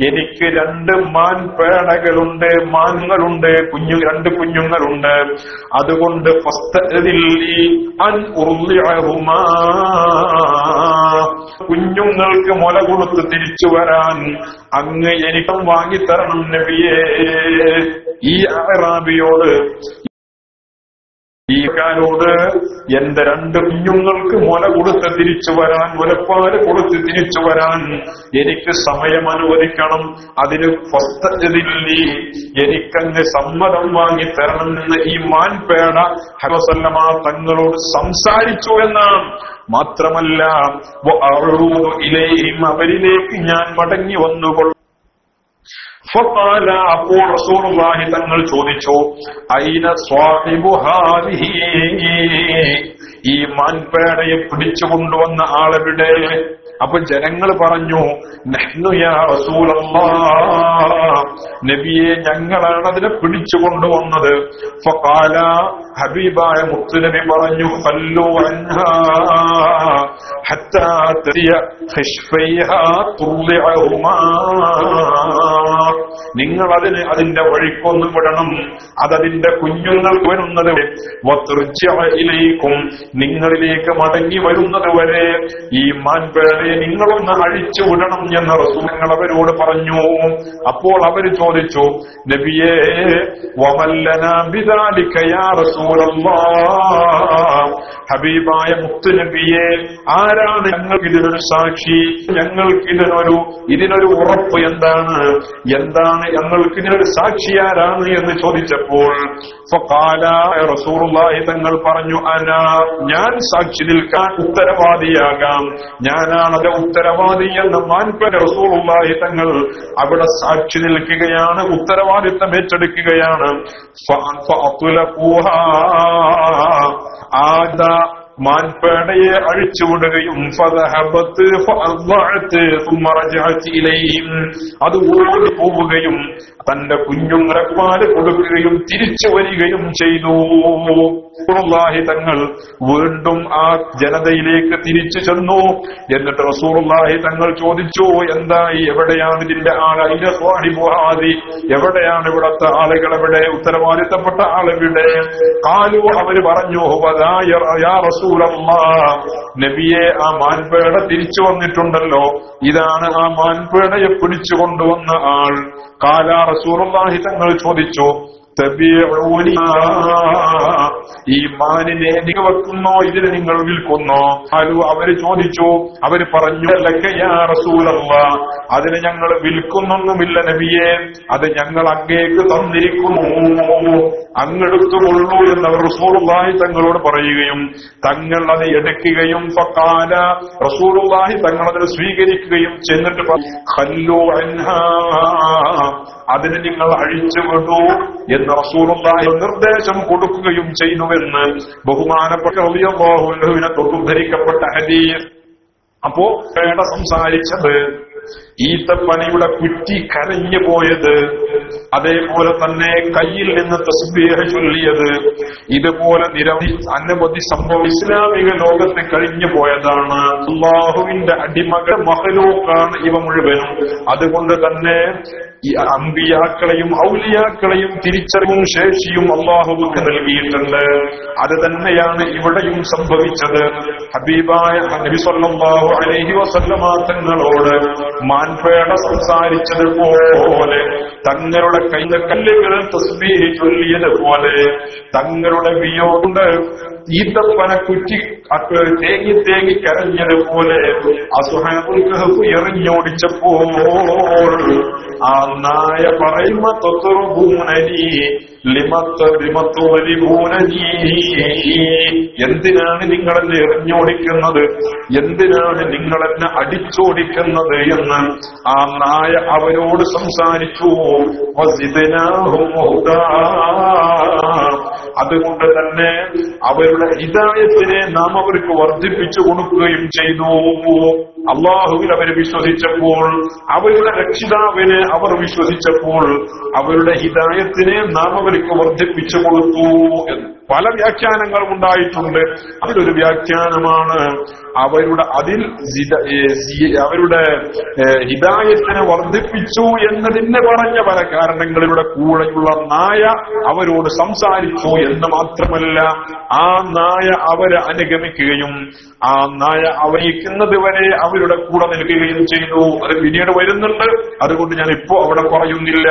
എനിക്ക് 2 മാൻപേടകളുണ്ട്, മാനുകളുണ്ട്, രണ്ട് കുഞ്ഞുങ്ങളുണ്ട്. അതുകൊണ്ട് ഫസ്തഅ്ദില്ലി അൻ ഉർളിഅഹുമാ, കുഞ്ഞുങ്ങൾക്ക് മുല കൊടുത്ത് തിരിച്ചു വരാൻ അങ്ങ് എനിക്കും വാങ്ങിത്തരണം നബിയേ. ഈ അഅറാബിയോട്, ഈ കാരോട് എന്റെ 2 കുഞ്ഞുങ്ങൾക്ക് മുല കൊടുത്ത് തിരിച്ചു വരാൻ, മുലപ്പാല് കൊടുത്ത് തിരിച്ചു വരാൻ എനിക്ക് സമയം അനുവദിക്കണം. അതിന് ഫസ്തഅ്ദില്ലി, എനിക്കങ്ങ് സമ്മതം വാങ്ങി തരണം എന്ന് ഈ മാൻപേട ഹബസല്ലമ തങ്ങളോട് സംസാരിച്ചു എന്നാണ്. മാത്രമല്ല വഅഊദു ഇലൈഹിം, അവരിലേക്ക് ഞാൻ മടങ്ങി വന്നുകൊള്ളു. ഫഖാല, അപ്പോൾ റസൂലുള്ളാഹി തങ്ങൾ ചോദിച്ചു, ഐന സ്വാഹിബു ഹാദിഹി, ഈ മാൻപേടയെ പിടിച്ചു കൊണ്ടുവന്ന ആളെവിടെ? അപ്പൊ ജനങ്ങൾ പറഞ്ഞു, നഹ്നു യാ റസൂലല്ലാഹ്, നബിയെ ഞങ്ങളാണ് അതിനെ പിടിച്ചു കൊണ്ടുവന്നത്. ഫഖാല, ഹബീബായ മുത്തുനബി പറഞ്ഞു, ഖല്ലു അൻഹാ ഹത്താ തരിയ ഖിശ്ഫൈഹാ തുർളിഅഹുമാ, നിങ്ങൾ അതിന്റെ വഴിക്കൊന്നു വിടണം, അതതിന്റെ കുഞ്ഞുങ്ങൾ വരുന്നത് വതുർജിഇലൈക്കും, നിങ്ങളിലേക്ക് മടങ്ങി വരുന്നത് വരെ ഈ മാൻപേടയെ നിങ്ങളൊന്ന് അഴിച്ചു വിടണം എന്ന റസൂൽ അവരോട് പറഞ്ഞു. അപ്പോൾ അവര് ചോദിച്ചു, നബിയേ, വമല്ലനാ ബിദാലിക യാ റസൂലല്ലാഹ്, ഹബീബായ മുത്തു നബിയെ, ആരാണ് ഞങ്ങൾക്ക് ഇതിനൊരു സാക്ഷി, ഞങ്ങൾക്ക് ഇതിനൊരു ഉറപ്പ് എന്താണ് ആരാണ്, ഞങ്ങൾക്ക് ഇതിനൊരു സാക്ഷി ആരാണ് എന്ന് ചോദിച്ചപ്പോൾ ഫഖാല റസൂലുള്ളാഹി തങ്ങൾ പറഞ്ഞു, ഞാൻ സാക്ഷി നിൽക്കാൻ ഉത്തരവാദിയാകാം, ഞാനാണ് അത് ഉത്തരവാദി എന്ന് മാൻപ റസൂലുള്ളാഹി തങ്ങൾ അവിടെ സാക്ഷി നിൽക്കുകയാണ്, ഉത്തരവാദിത്തം ഏറ്റെടുക്കുകയാണ്. മാൻപേടയെ അഴിച്ചുവിടുകയും അത് ഓടി പോവുകയും തന്റെ കുഞ്ഞുങ്ങളെ പാല് കൊടുക്കുകയും തിരിച്ചു വരികയും ചെയ്തു. റസൂലുള്ളാഹി തങ്ങൾ വീണ്ടും ആ ജനതയിലേക്ക് തിരിച്ചു ചെന്നു. എന്നിട്ട് റസൂലുള്ളാഹി തങ്ങൾ ചോദിച്ചു, എന്തായി, എവിടെയാണ് ഇതിന്റെ ആൾ, അതിന്റെ സ്വാഹിബുഹാദി, എവിടെയാണ് ഇവിടത്തെ ആളുകൾ, എവിടെ ഉത്തരവാദിത്തപ്പെട്ട ആളുകളുടെ? കാലു, അവര് പറഞ്ഞു, യാ റസൂലല്ലാഹ്, നബിയെ, ആ മാൻപേട തിരിച്ചു വന്നിട്ടുണ്ടല്ലോ, ഇതാണ് ആ മാൻപേടയെ പിടിച്ചു കൊണ്ടുവന്ന ആൾ. കാല റസൂലുള്ളാഹി തങ്ങൾ ചോദിച്ചു, ഈ മാനിനെ നിങ്ങൾ വെക്കുന്നോ, ഇതിനെ നിങ്ങൾ വിൽക്കുന്നോ? അവര് ചോദിച്ചു, അവര് പറഞ്ഞു, യാ റസൂലല്ലാഹ്, അതിനെ ഞങ്ങൾ വിൽക്കുന്നൊന്നുമില്ല നബിയെ, അത് ഞങ്ങൾ അങ്ങേക്ക് തന്നിരിക്കുന്നു, അങ്ങെടുത്തുകൊള്ളൂ എന്നവർ റസൂലുള്ളാഹി തങ്ങളോട് പറയുകയും തങ്ങൾ അത് എടുക്കുകയും ഫഖാല, റസൂലുള്ളാഹി തങ്ങൾ അതിനെ സ്വീകരിക്കുകയും ചെന്നിട്ട് ഖല്ലൂ അൻഹാ, അതിനെ നിങ്ങൾ അഴിച്ചുവിടൂ എന്ന് റസൂലുള്ളാഹി നിർദ്ദേശം കൊടുക്കുകയും ചെയ്യുന്നുവെന്ന് ബഹുമാനപ്പെട്ട റളിയല്ലാഹു അൻഹുവിനെ തൊട്ടുദ്ധരിക്കപ്പെട്ട ഹദീസ്. അപ്പോ സംസാരിച്ചത്, ഈത്തപ്പനയുടെ കുറ്റി കരഞ്ഞു പോയത്, അതേപോലെ തന്നെ കയ്യിൽ നിന്ന് തസ്ബീഹ് ചൊല്ലിയത്, ഇതുപോലെ അനവധി സംഭവം ഇസ്ലാമിക ലോകത്ത് കഴിഞ്ഞു പോയതാണ്. അല്ലാഹുവിന്റെ അടിമകൾ മഖ്ലൂഖാണ് ഇവ മുഴുവനും. അതുകൊണ്ട് തന്നെ ഈ അമ്പിയാക്കളെയും ഔലിയാക്കളെയും തിരിച്ചറിവും ശേഷിയും അല്ലാഹുവിന് നൽകിയിട്ടുണ്ട്. അത് തന്നെയാണ് ഇവിടെയും സംഭവിച്ചത്. ഹബീബായ നബി സല്ലല്ലാഹു അലൈഹി വസല്ലമ തങ്ങളോട് മാൻപേട സംസാരിച്ചതുപോലെ, തങ്ങളുടെ കയ്യിലെ കല്ലുകൾ തസ്ബീഹ് ചൊല്ലിയതുപോലെ, തങ്ങളുടെ വിയോണ്ട് ഈത്തപ്പന കുറ്റി തേങ്ങി തേങ്ങി കരഞ്ഞതുപോലെ അസ്ഹാബുൽ കഹ്ഫ് എറിഞ്ഞോടിച്ചപ്പോൾ ആ നായ പറയുന്ന തത്റുബൂനനി ലിമത്തുവലിബൂനനി, എന്തിനാണ് നിങ്ങളെന്നെ എറിഞ്ഞോടിക്കുന്നത്, എന്തിനാണ് നിങ്ങളെന്നെ അടിച്ചോടിക്കുന്നത് എന്ന് ആ നായ അവരോട് സംസാരിച്ചു. അതുകൊണ്ട് തന്നെ അവരുടെ ഹിദായത്തിനെ നാം അവർക്ക് വർദ്ധിപ്പിച്ചു കൊടുക്കുകയും ചെയ്തു. അള്ളാഹുവിൽ അവർ വിശ്വസിച്ചപ്പോൾ, അവരുടെ രക്ഷിതാവിനെ അവർ വിശ്വസിച്ചപ്പോൾ, അവരുടെ ഹിദായത്തിനെ നാം അവർക്ക് വർദ്ധിപ്പിച്ചു കൊടുത്തു. പല വ്യാഖ്യാനങ്ങളും ഉണ്ടായിട്ടുണ്ട്. അതിലൊരു വ്യാഖ്യാനമാണ് അവരുടെ ഹിദായത്തിനെ വർദ്ധിപ്പിച്ചു എന്നതിന് പറഞ്ഞ പല കാരണങ്ങളിലൂടെ കൂടെയുള്ള നായ അവരോട് സംസാരിച്ചു എന്ന് മാത്രമല്ല, ആ നായ അവരെ അനുഗമിക്കുകയും ആ നായ അവഹിക്കുന്നത് വരെ അവരുടെ കൂടെ നിൽക്കുകയും ചെയ്തു. അത് പിന്നീട് വരുന്നുണ്ട്, അതുകൊണ്ട് ഞാൻ ഇപ്പോ അവിടെ പറയുന്നില്ല.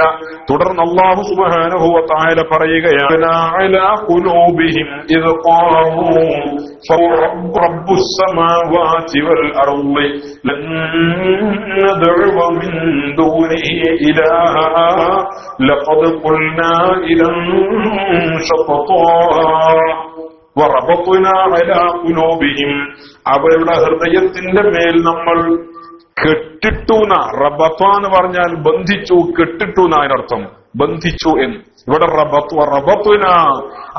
തുടർന്ന് അല്ലാഹു സുബ്ഹാനഹു വ തആല പറയുകയാണ്, അലാ ഖുലൂബിഹിം ഇദ് ഖാലൂ റബ്ബുസ് സമാവാതി വൽ അർളി ലൻ നദഉ മിൻ ദൂനിഹി ഇലാഹാ ലഖദ് ഖുൽനാ ഇദൻ ശതതാ വറബത്നാ അലാ ഖുലൂബിഹിം, അവരുടെ ഹൃദയത്തിന്റെ മേൽ നമ്മൾ കെട്ടിട്ടൂന. റബത്ത എന്ന് പറഞ്ഞാൽ ബന്ധിച്ചു, കെട്ടിട്ടു എന്നതിനർത്ഥം ബന്ധിച്ചു എന്ന്. ഇവിടെ റബത്തുന,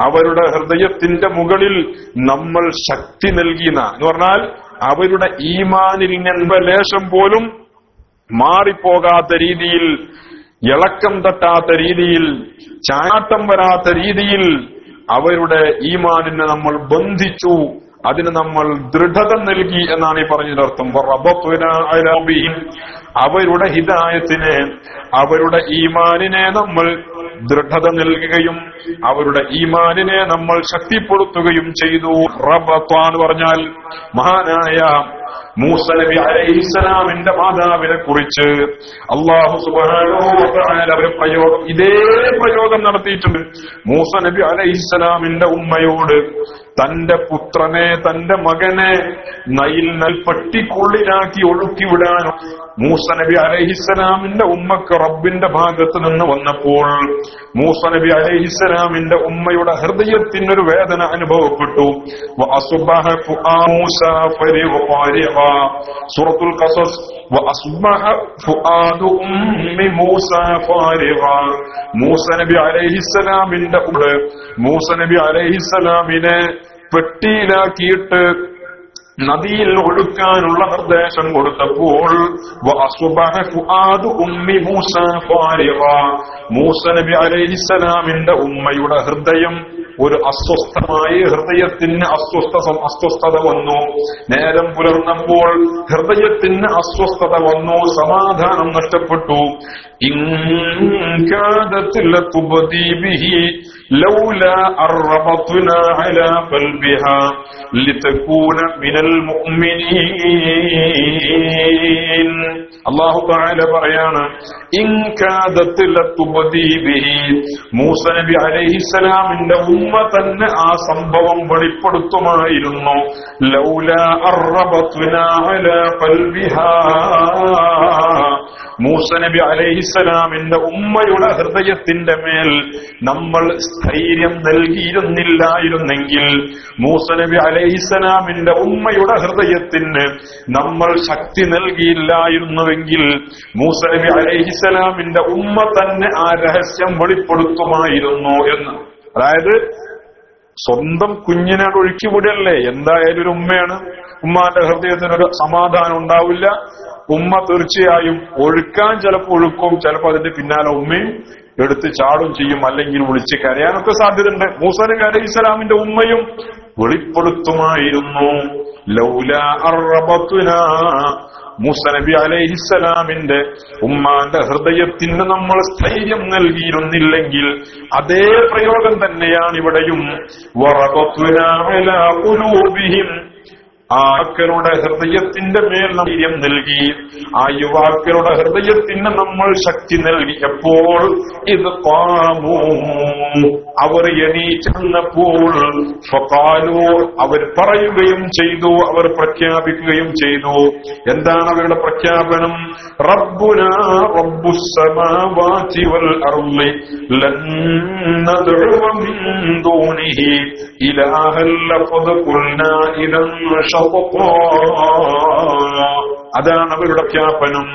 അവരുടെ ഹൃദയത്തിന്റെ മുകളിൽ നമ്മൾ ശക്തി നൽകിന എന്ന് പറഞ്ഞാൽ അവരുടെ ഈമാനിൽ നിന്ന് ലേശം പോലും മാറിപ്പോകാത്ത രീതിയിൽ, ഇളക്കം തട്ടാത്ത രീതിയിൽ, ചാട്ടം വരാത്ത രീതിയിൽ അവരുടെ ഈമാനിനെ നമ്മൾ ബന്ധിച്ചു, അതിന് നമ്മൾ ദൃഢത നൽകി എന്നാണ് ഈ പറഞ്ഞതിനർത്ഥം. അവരുടെ ഹിദായത്തിനെ, അവരുടെ ഈമാനിനെ നമ്മൾ ദൃഢത നൽകുകയും അവരുടെ ഈമാനിനെ നമ്മൾ ശക്തിപ്പെടുത്തുകയും ചെയ്തു. റബത്ത എന്ന് പറഞ്ഞാൽ മഹാനായ മൂസ നബി അലൈഹിസ്സലാമിന്റെ മാതാവിനെ കുറിച്ച് അല്ലാഹു സുബ്ഹാനഹു വ തആല ഇതേ പ്രയോഗം നടത്തിയിട്ടുണ്ട്. മൂസ നബി അലൈഹിസ്സലാമിന്റെ ഉമ്മയോട് തന്റെ പുത്രനെ, തന്റെ മകനെ നൈൽ പട്ടിക്കുള്ളിലാക്കി ഒഴുക്കിവിടാനും മൂസ നബി അലൈഹിസ്സലാമിന്റെ ഉമ്മക്ക് റബ്ബിന്റെ ഭാഗത്ത് നിന്ന് വന്നപ്പോൾ മൂസ നബി അലൈഹിസ്സലാമിന്റെ ഉമ്മയുടെ ഹൃദയത്തിനൊരു വേദന അനുഭവപ്പെട്ടു. സൂറത്തുൽ ഖസസ് മൂസ നബി അലൈഹിസ്സലാമിന്റെ മൂസ നബി അലൈഹിസ്സലാമിനെ പെട്ടിയിലാക്കിയിട്ട് നദിയിൽ ഒഴുക്കാനുള്ള നിർദ്ദേശം കൊടുത്തപ്പോൾ മൂസ നബി അലൈഹിസ്സലാമിന്റെ ഉമ്മയുടെ ഹൃദയം ഒരു അസ്വസ്ഥമായി, ഹൃദയത്തിന് അസ്വസ്ഥത വന്നു. നേരം പുലർന്നപ്പോൾ ഹൃദയത്തിന് അസ്വസ്ഥത വന്നു, സമാധാനം നഷ്ടപ്പെട്ടു. ലൗലാ അർറബത്നാ അലാ ഖൽബിഹാ ലിതകൂന മിനൽ മുഅ്മിനീൻ. അല്ലാഹു തആല പറയാണ്, ഇൻ കാദത് ലതുബദി ബിഹി. മൂസ നബി അലൈഹിസ്സലാമിന്റെ ഉമ്മ തന്നെ ആ സംഭവം വെളിപ്പെടുത്തുമായിരുന്നു. ലൗലാ അർറബത്നാ അലാ ഖൽബിഹാ. മൂസ നബി അലൈഹിസ്സലാമിന്റെ ഉമ്മയുടെ ഹൃദയത്തിന്റെ മേൽ നമ്മൾ സ്ഥൈര്യം നൽകിയിരുന്നില്ലായിരുന്നെങ്കിൽ, മൂസ നബി അലൈഹിസ്സലാമിന്റെ ഉമ്മയുടെ ഹൃദയത്തിന് നമ്മൾ ശക്തി നൽകിയില്ലായിരുന്നുവെങ്കിൽ, മൂസ നബി അലൈഹിസ്സലാമിന്റെ ഉമ്മ തന്നെ ആ രഹസ്യം വെളിപ്പെടുത്തുമായിരുന്നു എന്ന്. അതായത് സ്വന്തം കുഞ്ഞിനെ ഒഴുക്കിവിടല്ലേ, എന്തായാലും ഒരു ഉമ്മയാണ്, ഉമ്മാന്റെ ഹൃദയത്തിനൊരു സമാധാനം ഉണ്ടാവില്ല. ഉമ്മ തീർച്ചയായും ഒഴുക്കാൻ ചിലപ്പോൾ ഒഴുക്കും, ചിലപ്പോൾ അതിന്റെ പിന്നാലെ ഉമ്മയും എടുത്ത് ചാടും ചെയ്യും, അല്ലെങ്കിൽ വിളിച്ച് കരയാനൊക്കെ സാധ്യതയുണ്ട്. മൂസ നബി അലൈഹിസ്സലാമിന്റെ ഉമ്മയും വെളിപ്പെടുത്തുമായിരുന്നു. ലൗലാ അർറബത്നാ. മൂസ നബി അലൈഹിസ്സലാമിന്റെ ഉമ്മാന്റെ ഹൃദയത്തിന് നമ്മൾ സ്ഥൈര്യം നൽകിയിരുന്നില്ലെങ്കിൽ, അതേ പ്രയോഗം തന്നെയാണ് ഇവിടെയും. വറബത്നാ അലാ ഖുലൂബിഹിം. ആ മക്കളുടെ ഹൃദയത്തിന്റെ മേൽ ധൈര്യം നൽകി, ആ യുവാക്കളുടെ ഹൃദയത്തിന് നമ്മൾ ശക്തി നൽകി. എപ്പോൾ? ഇത് ഖാമൂ, അവർ എണീറ്റപ്പോൾ, ഫഖാലൂ, അവർ പറയുകയും ചെയ്തു, അവർ പ്രഖ്യാപിക്കുകയും ചെയ്തു. എന്താണ് അവരുടെ പ്രഖ്യാപനം? റബ്ബുനാ റബ്ബുസ് സമാവാതി വൽ അർളി ലൻ നദ്ഉവ മിൻ ദൂനിഹി ഇലാഹൻ ലഖദ് ഖുൽനാ ഇദൻ. അതാണ് അവരുടെ പ്രഖ്യാപനം.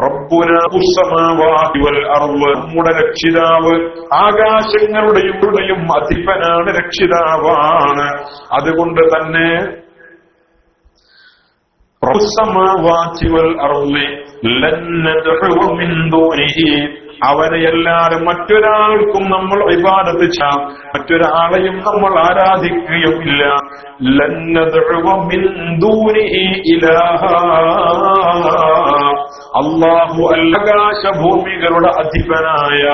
റബ്ബുനാ ഉസ്സമാവാതി വൽ അർള്. നമ്മുടെ രക്ഷിതാവ് ആകാശങ്ങളുടെയും അധിപനാണ്, രക്ഷിതാവാണ്. അതുകൊണ്ട് തന്നെ ഉസ്സമാവാതി വൽ അർളി ലൻ നദ്ഉവ മിൻ ദൂനിഹി. അവനെയല്ലാതെ മറ്റൊരാൾക്കും നമ്മൾ ഇബാദത്ത് ചെയ്യാം, മറ്റൊരാളെയും നമ്മൾ ആരാധിക്കുകയുമില്ല. ലൻ നദ്ഉവ മിൻ ദൂനിഹി ഇലാഹാ. അല്ലാഹു ആകാശഭൂമികളുടെ അധിപനായ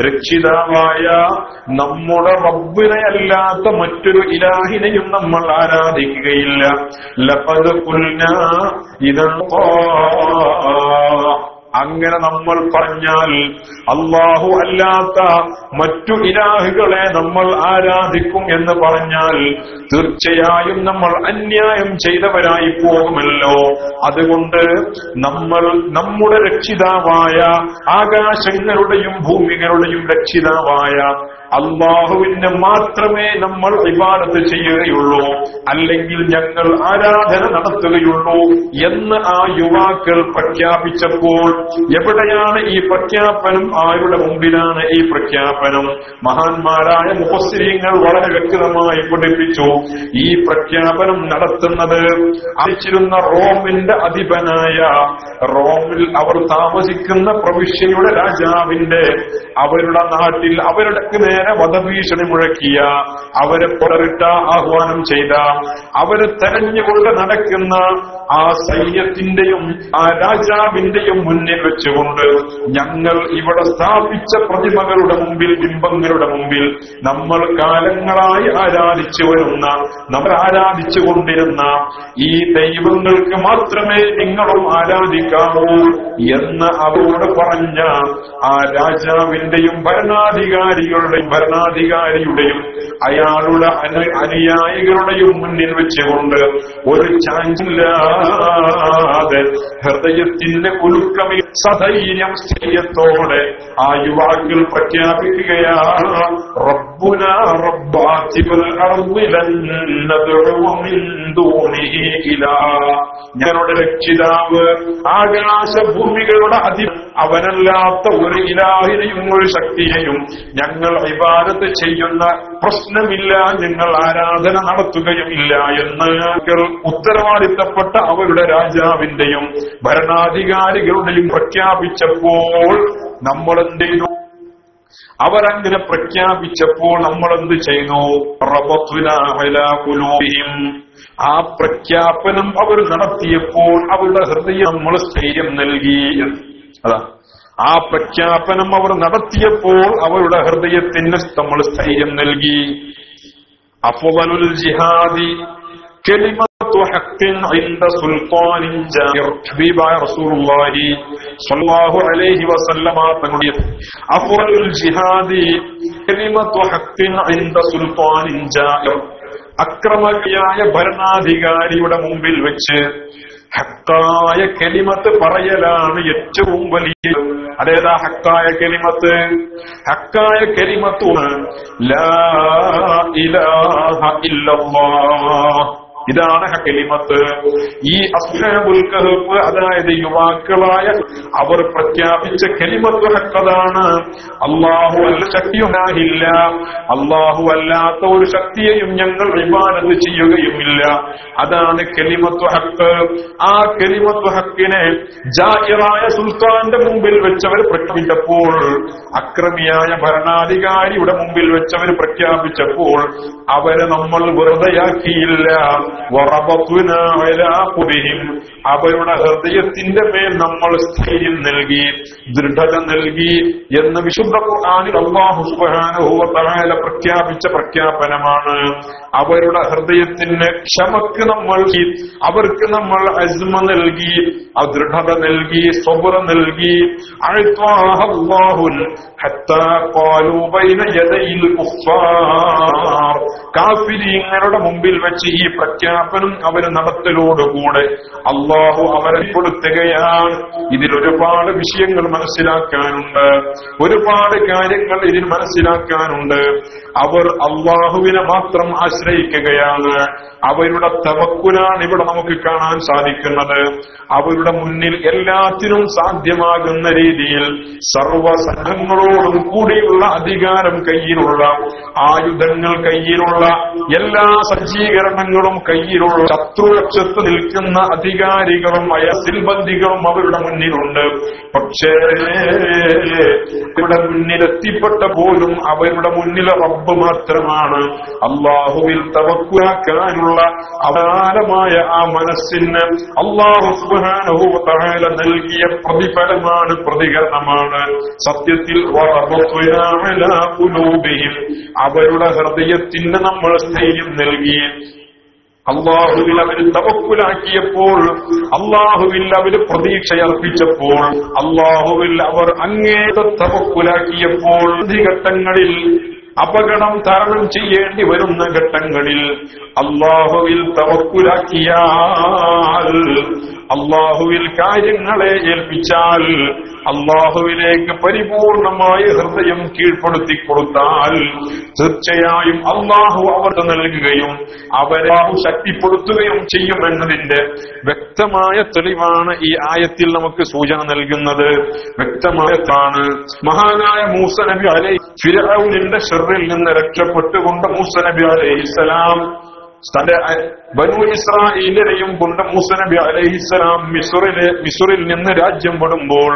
രക്ഷിതാവായ നമ്മുടെ റബ്ബിനെ അല്ലാത്ത മറ്റൊരു ഇലാഹിനെയും നമ്മൾ ആരാധിക്കുകയില്ല. ലഖദ് ഖുൽനാ ഇദൻ. അങ്ങനെ നമ്മൾ പറഞ്ഞാൽ, അല്ലാഹു അല്ലാത്ത മറ്റു ഇലാഹുകളെ നമ്മൾ ആരാധിക്കും എന്ന് പറഞ്ഞാൽ തീർച്ചയായും നമ്മൾ അന്യായം ചെയ്തവരായി പോകുമല്ലോ. അതുകൊണ്ട് നമ്മൾ നമ്മുടെ രക്ഷിതാവായ ആകാശങ്ങളുടെയും ഭൂമികളുടെയും രക്ഷിതാവായ അല്ലാഹുവിനെ മാത്രമേ നമ്മൾ ഇബാദത്ത് ചെയ്യുകയുള്ളൂ, അല്ലെങ്കിൽ ഞങ്ങൾ ആരാധന നടത്തുകയുള്ളൂ എന്ന് ആ യുവാക്കൾ പ്രഖ്യാപിച്ചപ്പോൾ, എവിടെയാണ് ഈ പ്രഖ്യാപനം? ആരുടെ മുമ്പിലാണ് ഈ പ്രഖ്യാപനം? മഹാന്മാരായ മുഫസ്സിരീങ്ങൾ വളരെ വ്യക്തമായി പഠിപ്പിച്ചു. ഈ പ്രഖ്യാപനം നടത്തുന്നത് അയച്ചിരുന്ന റോമിന്റെ അധിപനായ, റോമിൽ അവർ താമസിക്കുന്ന പ്രവിശ്യയുടെ രാജാവിന്റെ, അവരുടെ നാട്ടിൽ അവരുടെ നേരെ വധഭീഷണി മുഴക്കിയ, അവരെ പുററിട്ട, ആഹ്വാനം ചെയ്ത, അവരെ തെരഞ്ഞുകൊണ്ട് നടക്കുന്ന ആ സൈന്യത്തിന്റെയും ആ രാജാവിന്റെയും മുന്നിൽ വെച്ചുകൊണ്ട് ഞങ്ങൾ ഇവിടെ സ്ഥാപിച്ച പ്രതിമകളുടെ മുമ്പിൽ, ബിംബങ്ങളുടെ മുമ്പിൽ നമ്മൾ കാലങ്ങളായി ആരാധിച്ചു വരുന്ന, നമ്മൾ ആരാധിച്ചു കൊണ്ടിരുന്ന ഈ ദൈവങ്ങൾക്ക് മാത്രമേ നിങ്ങളും ആരാധിക്കാവൂ എന്ന് അവരോട് പറഞ്ഞ ആ രാജാവിന്റെയും ഭരണാധികാരികളുടെയും ഭരണാധികാരിയുടെയും അയാളുടെ അനുയായികളുടെയും മുന്നിൽ വെച്ചുകൊണ്ട് ഒരു ചാഞ്ചില്ലാതെ ഹൃദയത്തിന്റെ കുലുക്കമിൽ സധൈര്യം സ്ഥൈര്യത്തോടെ ആ യുവാക്കൾ പ്രഖ്യാപിക്കുകയാണ്, റബ്ബുനാ റബ്ബാതിൽ അർളി ലൻ നദ്ഉ മിൻ ദൂനിഹി ഇലാഹ. ഞങ്ങളുടെ രക്ഷിതാവ് ആകാശഭൂമികളുടെ അവനല്ലാത്ത ഒരു ഇലാഹിനെയും ഒരു ശക്തിയെയും ഞങ്ങൾ ഇബാദത്ത് ചെയ്യുന്ന പ്രശ്നമില്ല, ഞങ്ങൾ ആരാധന നടത്തുകയുമില്ല എന്ന് ഉത്തരവാദിത്തപ്പെട്ട അവരുടെ രാജാവിന്റെയും ഭരണാധികാരികളുടെയും പ്രഖ്യാപിച്ചപ്പോൾ നമ്മളെന്ത് ചെയ്തു? അവരങ്ങനെ പ്രഖ്യാപിച്ചപ്പോൾ നമ്മളെന്ത് ചെയ്തു? റബത്നാ അലാ ഖുലൂബിഹിം. ആ പ്രഖ്യാപനം അവർ നടത്തിയപ്പോൾ അവരുടെ ഹൃദയം നമ്മൾ സ്ഥൈര്യം നൽകി. അതാ, ആ പ്രഖ്യാപനം അവർ നടത്തിയപ്പോൾ അവരുടെ ഹൃദയത്തിന് നമ്മൾ സ്ഥൈര്യം നൽകി. അഫ്ളലുൽ ജിഹാദി കലിമത്തു ഹഖ്ഖിൻ ഇൻദ സുൽത്താനിൻ ജാഇർ. ഹബീബായ റസൂലുള്ളാഹി സ്വല്ലല്ലാഹു അലൈഹി വസല്ലമ തങ്ങളുടെ അഫ്ളലുൽ ജിഹാദി കലിമത്തു ഹഖ്ഖിൻ ഇൻദ സുൽത്താനിൻ ജാഇർ. അക്രമകാരിയായ ഭരണാധികാരിയുടെ മുമ്പിൽ വെച്ച് ഹക്കായ കലിമത്ത് പറയലാണ് ഏറ്റവും വലിയ. അതേതാ ഹക്കായ കലിമത്ത്? ഹക്കായ കലിമത്ത് ലാ ഇലാഹ ഇല്ലല്ലാഹ്. ഇതാണ് കലിമത്ത്. ഈ അസ്ഹാബുൽ കഹ്ഫ്, അതായത് യുവാക്കളായ അവർ പ്രഖ്യാപിച്ച കലിമത്ത് ഹക്കതാണ്. അല്ലാഹു അല്ല ശക്തിയുണ്ടാകില്ല, അല്ലാഹു അല്ലാത്ത ഒരു ശക്തിയെയും ഞങ്ങൾ ഇബാദത്ത് ചെയ്യുകയുമില്ല. അതാണ് കലിമത്ത് ഹക്ക്. ആ കലിമത്ത് ഹക്കിനെ ജായിറായ സുൽത്താന്റെ മുമ്പിൽ വെച്ചവർ പ്രഖ്യാപിച്ചപ്പോൾ, അക്രമിയായ ഭരണാധികാരിയുടെ മുമ്പിൽ വെച്ചവർ പ്രഖ്യാപിച്ചപ്പോൾ അവരെ നമ്മൾ വെറുതെയാക്കിയില്ല. അവരുടെ ഹൃദയത്തിന്റെ മേൽ നമ്മൾ സ്ഥൈര്യം നൽകി, ദൃഢത നൽകി എന്ന് വിശുദ്ധ ഖുർആനിൽ അല്ലാഹു സുബ്ഹാനഹു വ തആല പ്രഖ്യാപിച്ച പ്രഖ്യാപനമാണ്. അവരുടെ ഹൃദയത്തിന് ക്ഷമക്ക് നമ്മൾ, അവർക്ക് നമ്മൾ അസ്മ നൽകി, ദൃഢത നൽകി, സബ്ർ നൽകി. കാഫിരീങ്ങളുടെ മുമ്പിൽ വെച്ച് ഈ പ്രഖ്യാപനം അവര് നടത്തലോടുകൂടെ അള്ളാഹു അവരെ കൊടുത്തുകയാണ്. ഇതിൽ ഒരുപാട് വിഷയങ്ങൾ മനസ്സിലാക്കാനുണ്ട്, ഒരുപാട് കാര്യങ്ങൾ ഇതിൽ മനസ്സിലാക്കാനുണ്ട്. അവർ അള്ളാഹുവിനെ മാത്രം ആശ്രയിക്കുകയാണ്. അവരുടെ തവക്കുലാണ് ഇവിടെ നമുക്ക് കാണാൻ സാധിക്കുന്നത്. അവരുടെ മുന്നിൽ എല്ലാത്തിനും സാധ്യമാകുന്ന രീതിയിൽ സർവസംഘങ്ങളോടും കൂടിയുള്ള അധികാരം കയ്യിലുള്ള, ആയുധങ്ങൾ കയ്യിലുള്ള, എല്ലാ സജ്ജീകരണങ്ങളും കയ്യിലുള്ള, ശത്രുലക്ഷത്ത് നിൽക്കുന്ന അധികാരികളും അയസിൽബന്ധികളും അവരുടെ മുന്നിലുണ്ട്. പക്ഷേ ഇവിടെ മുന്നിലെത്തിപ്പെട്ട പോലും അവരുടെ മുന്നിലെ റബ്ബ് മാത്രമാണ്. അള്ളാഹുവിൽ തവക്കുലാക്കാനുള്ള അപാരമായ ആ മനസ്സിന് അള്ളാഹു സുബ്ഹാനഹു വ തആല നൽകിയ പ്രതിഫലമാണ്, പ്രതികരണമാണ്. സത്യത്തിൽ അവരുടെ ഹൃദയത്തിന് നമ്മൾ സ്ഥൈര്യം നൽകി. അള്ളാഹുവിൽ അവർ തവക്കുലാക്കിയപ്പോൾ, അള്ളാഹുവിൽ അവർ പ്രതീക്ഷയർപ്പിച്ചപ്പോൾ, അള്ളാഹുവിൽ അവർ അങ്ങേയറ്റ തവക്കുലാക്കിയപ്പോൾ, ഘട്ടങ്ങളിൽ അപകടം തരണം ചെയ്യേണ്ടി വരുന്ന ഘട്ടങ്ങളിൽ അള്ളാഹുവിൽ തവക്കുലാക്കിയാൽ, അള്ളാഹുവിൽ കാര്യങ്ങളെ ഏൽപ്പിച്ചാൽ, അള്ളാഹുവിലേക്ക് പരിപൂർണമായ ഹൃദയം കീഴ്പ്പെടുത്തി കൊടുത്താൽ തീർച്ചയായും അള്ളാഹു അവർക്ക് നൽകുകയും അവരെ ശക്തിപ്പെടുത്തുകയും ചെയ്യുമെന്നതിന്റെ വ്യക്തമായ തെളിവാണ് ഈ ആയത്തിൽ നമുക്ക് സൂചന നൽകുന്നത്. വ്യക്തമായതാണ്. മഹാനായ മൂസ നബി അലൈഹി ഫിർഔനിന്റെ ശർറിൽ നിന്ന് രക്ഷപ്പെട്ടുകൊണ്ട് മൂസ നബി അലൈഹിസ്സലാം തന്റെ ബനൂ ഇസ്രായേലിനെയും കൊണ്ട് മൂസ നബി അലൈഹിസ്സലാം മിസ്റിൽ നിന്ന് രാജ്യം വിടുമ്പോൾ,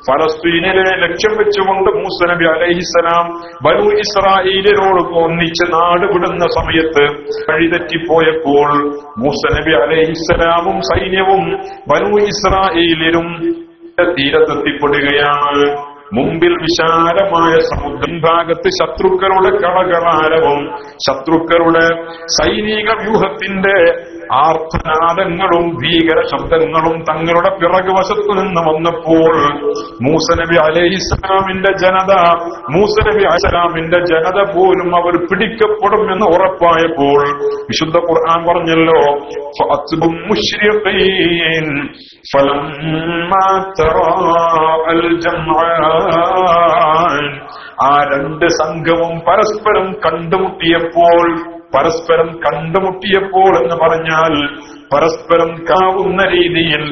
ഫലസ്തീനിലെ ലക്ഷ്യം വെച്ചുകൊണ്ട് മൂസ നബി അലൈഹിസ്സലാം ബനൂ ഇസ്രായേലിനോട് ഒന്നിച്ച് നാട് വിടുന്ന സമയത്ത് വഴിതെറ്റിപ്പോയപ്പോൾ മൂസ നബി അലൈഹിസ്സലാമും സൈന്യവും ബനൂ ഇസ്രായേലിനും തീരത്തെത്തിപ്പെടുകയാണ്. മുമ്പിൽ വിശാലമായ സമുദ്രം, ഭാഗത്ത് ശത്രുക്കളുടെ കളകളാരവും ശത്രുക്കളുടെ സൈനിക വ്യൂഹത്തിന്റെ ആർത്തനാദങ്ങളും ഭീകര ശബ്ദങ്ങളും തങ്ങളുടെ പിറകുവശത്തു നിന്ന് വന്നപ്പോൾ മൂസ നബി അലൈഹിസ്സലാമിന്റെ ജനത പോലും അവർ പിടിക്കപ്പെടും എന്ന് ഉറപ്പായപ്പോൾ വിശുദ്ധ ഖുർആൻ പറഞ്ഞല്ലോ, ആ രണ്ട് സംഘവും പരസ്പരം കണ്ടുമുട്ടിയപ്പോൾ എന്ന് പറഞ്ഞാൽ പരസ്പരം കാവുന്ന രീതിയിൽ,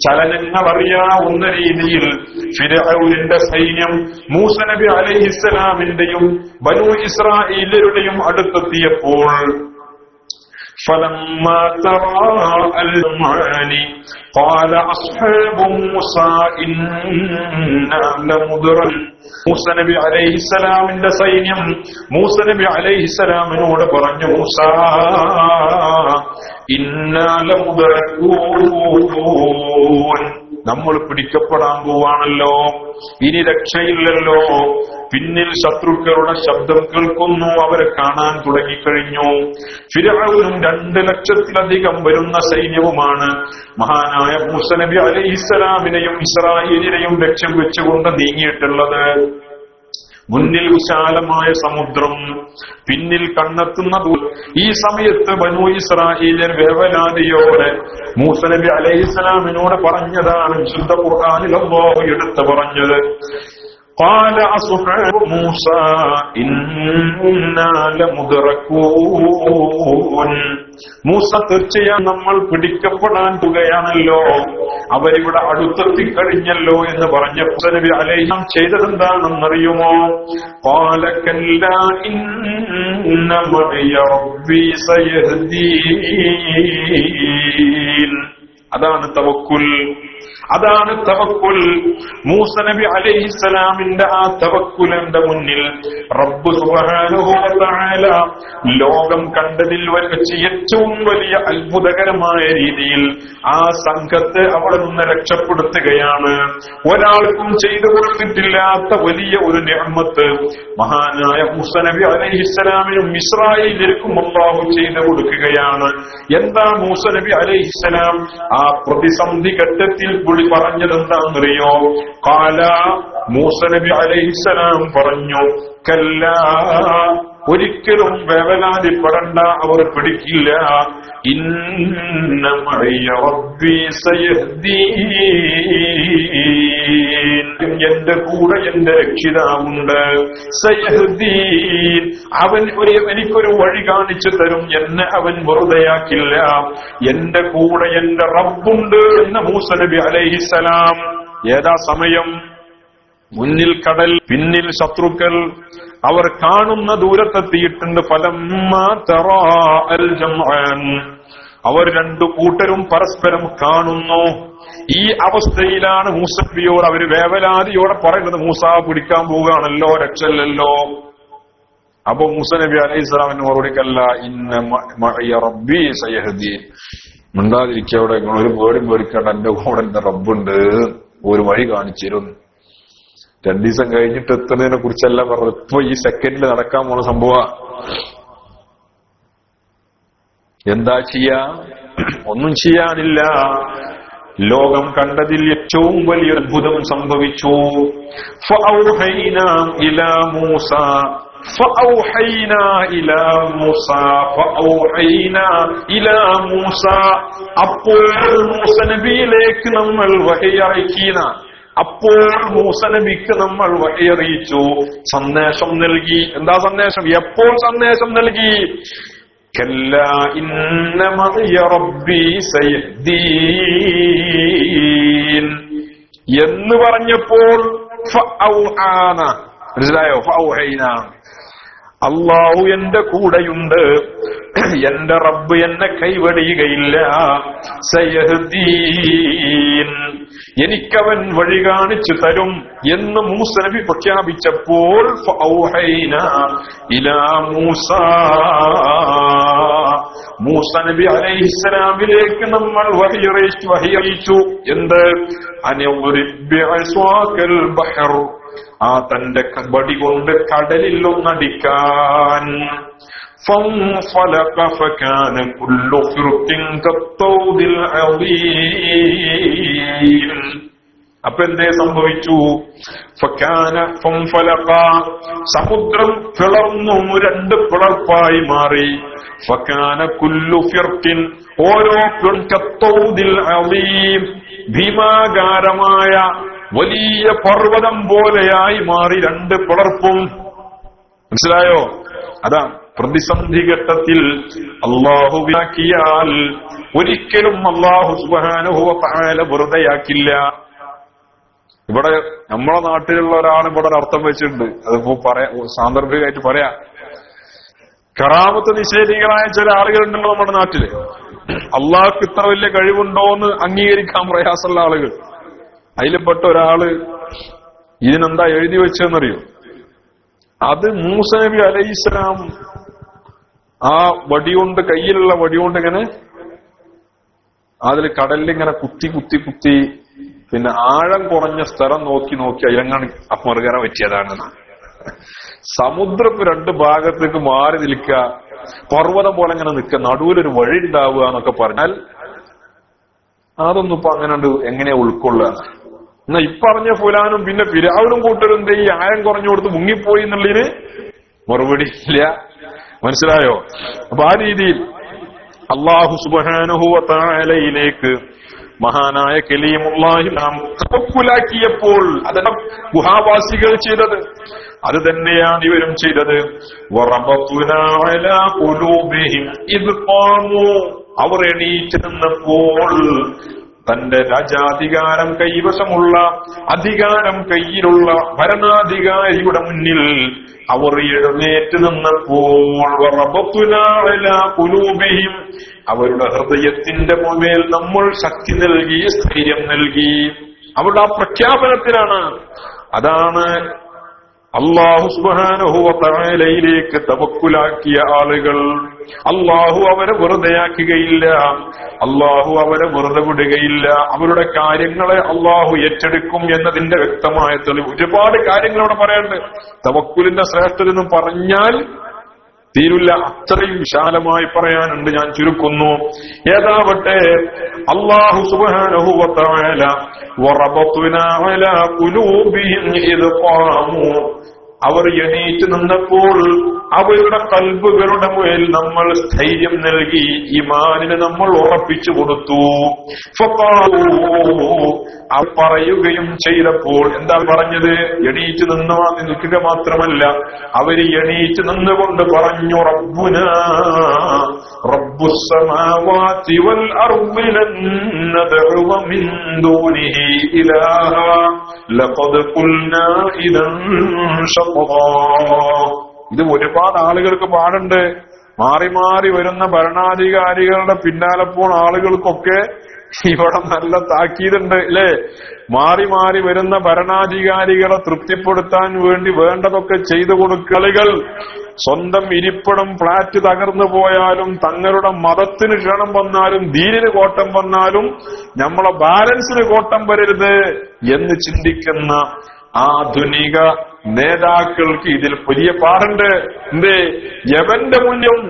ചലനങ്ങൾ അറിയാവുന്ന രീതിയിൽ ഫിർഔനിന്റെ സൈന്യം മൂസ നബി അലൈഹിസ്സലാമിന്റെയും ബനൂ ഇസ്രായേലരുടെയും അടുത്തെത്തിയപ്പോൾ فلما تراءى الجمعان قال أصحاب موسى إنا لمدركون. മൂസ നബി അലൈഹിസ്സലാമിന്റെ സൈന്യം മൂസ നബി അലൈഹിസ്സലാമിനോട് പറഞ്ഞു, മൂസ ഇന്നാ ലമുദ്റകൂൻ, നമ്മൾ പിടിക്കപ്പെടാൻ പോവാണല്ലോ, ഇനി രക്ഷയില്ലല്ലോ. പിന്നിൽ ശത്രുക്കളുടെ ശബ്ദം കേൾക്കുന്നു, അവരെ കാണാൻ തുടങ്ങിക്കഴിഞ്ഞു. ഫിർഔനും 2 ലക്ഷത്തിലധികം വരുന്ന സൈന്യവുമാണ് മഹാനായ മൂസ നബി അലൈഹിസ്സലാമിനെയും ഇസ്രായേലിനെയും ലക്ഷ്യം വെച്ചുകൊണ്ട് നീങ്ങിയിട്ടുള്ളത്. മുന്നിൽ വിശാലമായ സമുദ്രം, പിന്നിൽ കണ്ണെത്തുന്ന ദൂരം. ഈ സമയത്ത് ബനൂ ഇസ്രായേലിയർ വേവലാതിയോടെ മൂസ നബി അലൈഹിസ്സലാമിനോട് പറഞ്ഞതാണ് വിശുദ്ധ ഖുർആനിൽ അല്ലാഹു എടുത്തു പറഞ്ഞത്. قال أصحاب موسى إنا لمدركون. മൂസ തീർച്ചയായും നമ്മൾ പിടിക്കപ്പെടാൻ പോകുകയാണല്ലോ, അവരിവിടെ അടുത്തെത്തിക്കഴിഞ്ഞല്ലോ എന്ന് പറഞ്ഞ മൂസ നബി അലൈഹിസ്സലാം ചെയ്തതെന്താണെന്നറിയുമോ? قال كلا إن معي ربي سيهدين. അതാണ് തവക്കുൽ. മൂസ നബി അലൈഹിസ്സലാമിന്റെ ആ തവക്കുലിന്റെ മുന്നിൽ റബ്ബ് സുബ്ഹാനഹു വ തആല ലോകം കണ്ടതിൽ വെച്ച് ഏറ്റവും വലിയ അത്ഭുതകരമായ രീതിയിൽ ആ സംഘത്തെ അവിടെ നിന്ന് രക്ഷപ്പെടുത്തുകയാണ്. ഒരാൾക്കും ചെയ്തു കൊടുത്തിട്ടില്ലാത്ത വലിയ ഒരു നിഅമത്ത് മഹാനായ മൂസ നബി അലൈഹിസ്സലാമിനും ഇസ്രായേലിനും അല്ലാഹു ചെയ്തു കൊടുക്കുകയാണ്. എന്താ മൂസ നബി അലൈഹിസ്സലാം ആ പ്രതിസന്ധി ഘട്ടത്തിൽ പറഞ്ഞതെന്താണെന്നറിയോ? ഖാല, മൂസ നബി അലൈഹിസ്സലാം പറഞ്ഞു, കല്ലാ, ഒരിക്കലും വേവലാതിപ്പെടണ്ട, അവർ പിടിക്കില്ല. ഇന്ന മഅയ റബ്ബി സയഹ്ദീൻ, എന്റെ കൂടെ എന്റെ രക്ഷിതാവുണ്ട്. സയഹ്ദീൻ, അവൻ എനിക്കൊരു വഴി കാണിച്ചു തരും, എന്നെ അവൻ വെറുതെയാക്കില്ല. എന്റെ കൂടെ എന്റെ റബ്ബുണ്ട് എന്ന് മൂസ നബി അലൈഹിസ്സലാം. ഏതാ സമയം? മുന്നിൽ കടൽ, പിന്നിൽ ശത്രുക്കൾ, അവർ കാണുന്ന ദൂരത്തെത്തിയിട്ടുണ്ട്. ഫലമ്മാ തറാഅൽ ജംഅൻ, അവർ 2 കൂട്ടരും പരസ്പരം കാണുന്നു. ഈ അവസ്ഥയിലാണ് മൂസ നബിയോട് അവർ വേവലാതിയോടെ പറയുന്നത്, മൂസ പിടിക്കാൻ പോവുകയാണല്ലോ, രക്ഷല്ലോ. അപ്പൊ മൂസ നബി അലൈഹിസ്സലാമിന് മറുപടിക്കല്ല, ഇന്ന മഅയ റബ്ബി സയഹ്ദീൻ. മിണ്ടാതിരിക്കുക, അവിടെ ഒരു പേടി പേടിക്കണ്ട, എന്റെ കൂടെ എന്റെ റബ്ബുണ്ട്, ഒരു വഴി കാണിച്ചിരുന്നു. 2 ദിവസം കഴിഞ്ഞിട്ട് എത്തുന്നതിനെ കുറിച്ചല്ല പറഞ്ഞത്, ഇപ്പൊ ഈ സെക്കൻഡിൽ നടക്കാൻ പോണ സംഭവ. എന്താ ചെയ്യാ? ഒന്നും ചെയ്യാനില്ല. ലോകം കണ്ടതിൽ ഏറ്റവും വലിയ അത്ഭുതം സംഭവിച്ചു. ഫഔഹൈനാ ഇലാ മൂസ അപ്പോൾ മൂസ നബിയിലേക്ക് നമ്മൾ വഹി അയക്കീന, അപ്പോൾ മൂസ നബിക്ക് നമ്മൾ വഹി അറിയിച്ചു, സന്ദേശം നൽകി. എന്താ സന്ദേശം? എപ്പോൾ സന്ദേശം നൽകി? കല്ലാ ഇന്ന മഅയ റബ്ബി സയഹ്ദീൻ എന്ന് പറഞ്ഞപ്പോൾ ഫഔആന, മനസ്സിലായോ? ഫഔഹൈന, അല്ലാഹു എന്റെ കൂടെയുണ്ട്, എന്റെ റബ്ബ് എന്നെ കൈവടിയുകയില്ല. സയഹ്ദീൻ, എനിക്കവൻ വഴി കാണിച്ചു തരും എന്ന് മൂസ നബി പ്രഖ്യാപിച്ചപ്പോൾ ഫഔഹൈന ഇലാ മൂസ, മൂസ നബി അലൈഹിസ്സലാമിലേക്ക് നമ്മൾ വഹി അറിയിച്ചു. എന്ത്? അനിദ്രിബ് ബിഅസ്വാകൽ ബഹർ, ആ തന്റെ വടി കൊണ്ട് കടലിൽ ഒന്നടിക്കാൻ. فانفلق فكان كل فرق كالطود العظيم. അപ്പൊ എന്തേ സംഭവിച്ചു? ഫൻഫലഖ, സമുദ്രം പിളർന്നു, രണ്ട് പിളർപ്പായി മാറി. ഫകാന കുല്ലു ഫിർഖിൻ, ഓരോ കത്തൗദിൽ അളീം, ഭീമാകാരമായ വലിയ പർവ്വതം പോലെയായി മാറി രണ്ട് പിളർപ്പും. മനസ്സിലായോ? അതാ പ്രതിസന്ധി ഘട്ടത്തിൽ അല്ലാഹു വിയാക്കിയാൽ ഒരിക്കലും അല്ലാഹു സുബ്ഹാനഹു വ തആല വെറുതെയാക്കില്ല. ഇവിടെ നമ്മളെ നാട്ടിലുള്ള ഒരാൾ ഇവിടെ ഒരു അർത്ഥം വെച്ചിട്ടുണ്ട്. അതിപ്പോ സാന്ദർഭികമായിട്ട് പറയാ. കറാമത്ത് നിഷേധികളായ ചില ആളുകളുണ്ടല്ലോ നമ്മുടെ നാട്ടില്. അള്ളാഹ്ക്ക് ഇത്ര വലിയ കഴിവുണ്ടോ എന്ന് അംഗീകരിക്കാൻ പ്രയാസമുള്ള ആളുകൾ. അതിൽപ്പെട്ട ഒരാള് ഇതിനെന്താ എഴുതി വെച്ചെന്നറിയോ? അത് മൂസ നബി അലൈഹിസ്സലാം ആ വടികൊണ്ട്, കയ്യിലുള്ള വടികൊണ്ട് ഇങ്ങനെ അതിൽ കടലിലിങ്ങനെ കുത്തി കുത്തി കുത്തി പിന്നെ ആഴം കുറഞ്ഞ സ്ഥലം നോക്കി നോക്കി അതിലങ്ങാണ് മറുകര പറ്റിയതാണ്. സമുദ്രം രണ്ട് ഭാഗത്തേക്ക് മാറി നിൽക്കുക, പർവ്വതം പോലെ ഇങ്ങനെ നിൽക്കുക, നടുവിലൊരു വഴി ഉണ്ടാവുക എന്നൊക്കെ പറഞ്ഞാൽ അതൊന്നും ഇപ്പൊ അങ്ങനെ എങ്ങനെയാ ഉൾക്കൊള്ളുക? എന്നാ ഇപ്പറഞ്ഞ ഫുലാനും പിന്നെ ഫിർഔനും കൂട്ടരും ഈ ആഴം കുറഞ്ഞു കൊടുത്ത് മുങ്ങിപ്പോയി എന്നുള്ളതിന് മറുപടി ഇല്ല. മനസ്സിലായോ? അപ്പൊ ആ രീതിയിൽ അല്ലാഹു സുബ്ഹാനഹു വ തആലയിലേക്ക് മഹാനായ കലീമുല്ലാഹി തവക്കുലാക്കിയപ്പോൾ അതാണ് ഗുഹാവാസികൾ ചെയ്തത്. അത് തന്നെയാണ് ഇവരും ചെയ്തത്. വറബത്തുനാ അലാ ഖുലൂബിഹിം ഇദ് ഖാമൂ, അവർ എണീറ്റ് നിന്നപ്പോൾ തന്റെ രാജാധികാരം കൈവശമുള്ള, അധികാരം കയ്യിലുള്ള ഭരണാധികാരിയുടെ മുന്നിൽ അവർ എഴുന്നേറ്റ് നിന്നപ്പോൾ വറബത്തുനാ അലാ ഖുലൂബിഹിം, അവരുടെ ഹൃദയത്തിന്റെ മുൻമേൽ നമ്മൾ ശക്തി നൽകി, സ്ഥൈര്യം നൽകി. അവരുടെ ആ പ്രഖ്യാപനത്തിലാണ്. അതാണ് അല്ലാഹു സുബ്ഹാനഹു വ തആലയിലേക്ക് തവക്കുലാക്കിയ ആളുകൾ. അല്ലാഹു അവരെ വെറുതെയാക്കുകയില്ല, അല്ലാഹു അവരെ വെറുതെ വിടുകയില്ല. അവരുടെ കാര്യങ്ങളെ അല്ലാഹു ഏറ്റെടുക്കും എന്നതിന്റെ വ്യക്തമായ തെളിവ്. ഒരുപാട് കാര്യങ്ങൾ അവിടെ പറയാനുണ്ട്. തവക്കുലിന്റെ ശ്രേഷ്ഠത എന്ന് പറഞ്ഞാൽ തീരില്ല, അത്രയും വിശാലമായി പറയാനുണ്ട്. ഞാൻ ചുരുക്കുന്നു. ഏതാവട്ടെ അല്ലാഹു സുബ്ഹാനഹു വ തആല വറബത്നാ അലാ ഖുലൂബിഹിം ഇദ് ഖാമൂ, അവർ എണീറ്റ് നിന്നപ്പോൾ അവരുടെ കൽബുകളുടെ മേൽ നമ്മൾ സ്ഥൈര്യം നൽകി, ഈമാനിനെ നമ്മൾ ഉറപ്പിച്ചു കൊടുത്തു. അവർ പറയുകയും ചെയ്തപ്പോൾ എന്താ പറഞ്ഞത്? എണീറ്റ് നിൽക്കുക മാത്രമല്ല, അവര് എണീറ്റ് നിന്നുകൊണ്ട് പറഞ്ഞു, റബ്ബുനാ റബ്ബുസ് സമാവാതി വൽ അർളി ലൻ നദഉ മിൻ ദൂനിഹി ഇലാഹാ ലഖദ് ഖുൽനാ ഇദൻ ശത്വാ. ഇത് ഒരുപാട് ആളുകൾക്ക് പാടുണ്ട്. മാറി മാറി വരുന്ന ഭരണാധികാരികളുടെ പിന്നാലെ പോണ ആളുകൾക്കൊക്കെ ഇവിടെ നല്ല താക്കീതുണ്ട്, അല്ലേ? മാറി മാറി വരുന്ന ഭരണാധികാരികളെ തൃപ്തിപ്പെടുത്താൻ വേണ്ടി വേണ്ടതൊക്കെ ചെയ്തു കൊടുക്കളികൾ. സ്വന്തം ഇരിപ്പിടം ഫ്ളാറ്റ് തകർന്നു പോയാലും, തങ്ങളുടെ മതത്തിന് ക്ഷണം വന്നാലും, ദീനിന് കോട്ടം വന്നാലും നമ്മളെ ബാലൻസിന് കോട്ടം വരരുത് എന്ന് ചിന്തിക്കുന്ന ആധുനിക നേതാക്കൾക്ക് ഇതിൽ വലിയ പാടുണ്ട്. എന്തേ? യവന്റെ മുന്നിലും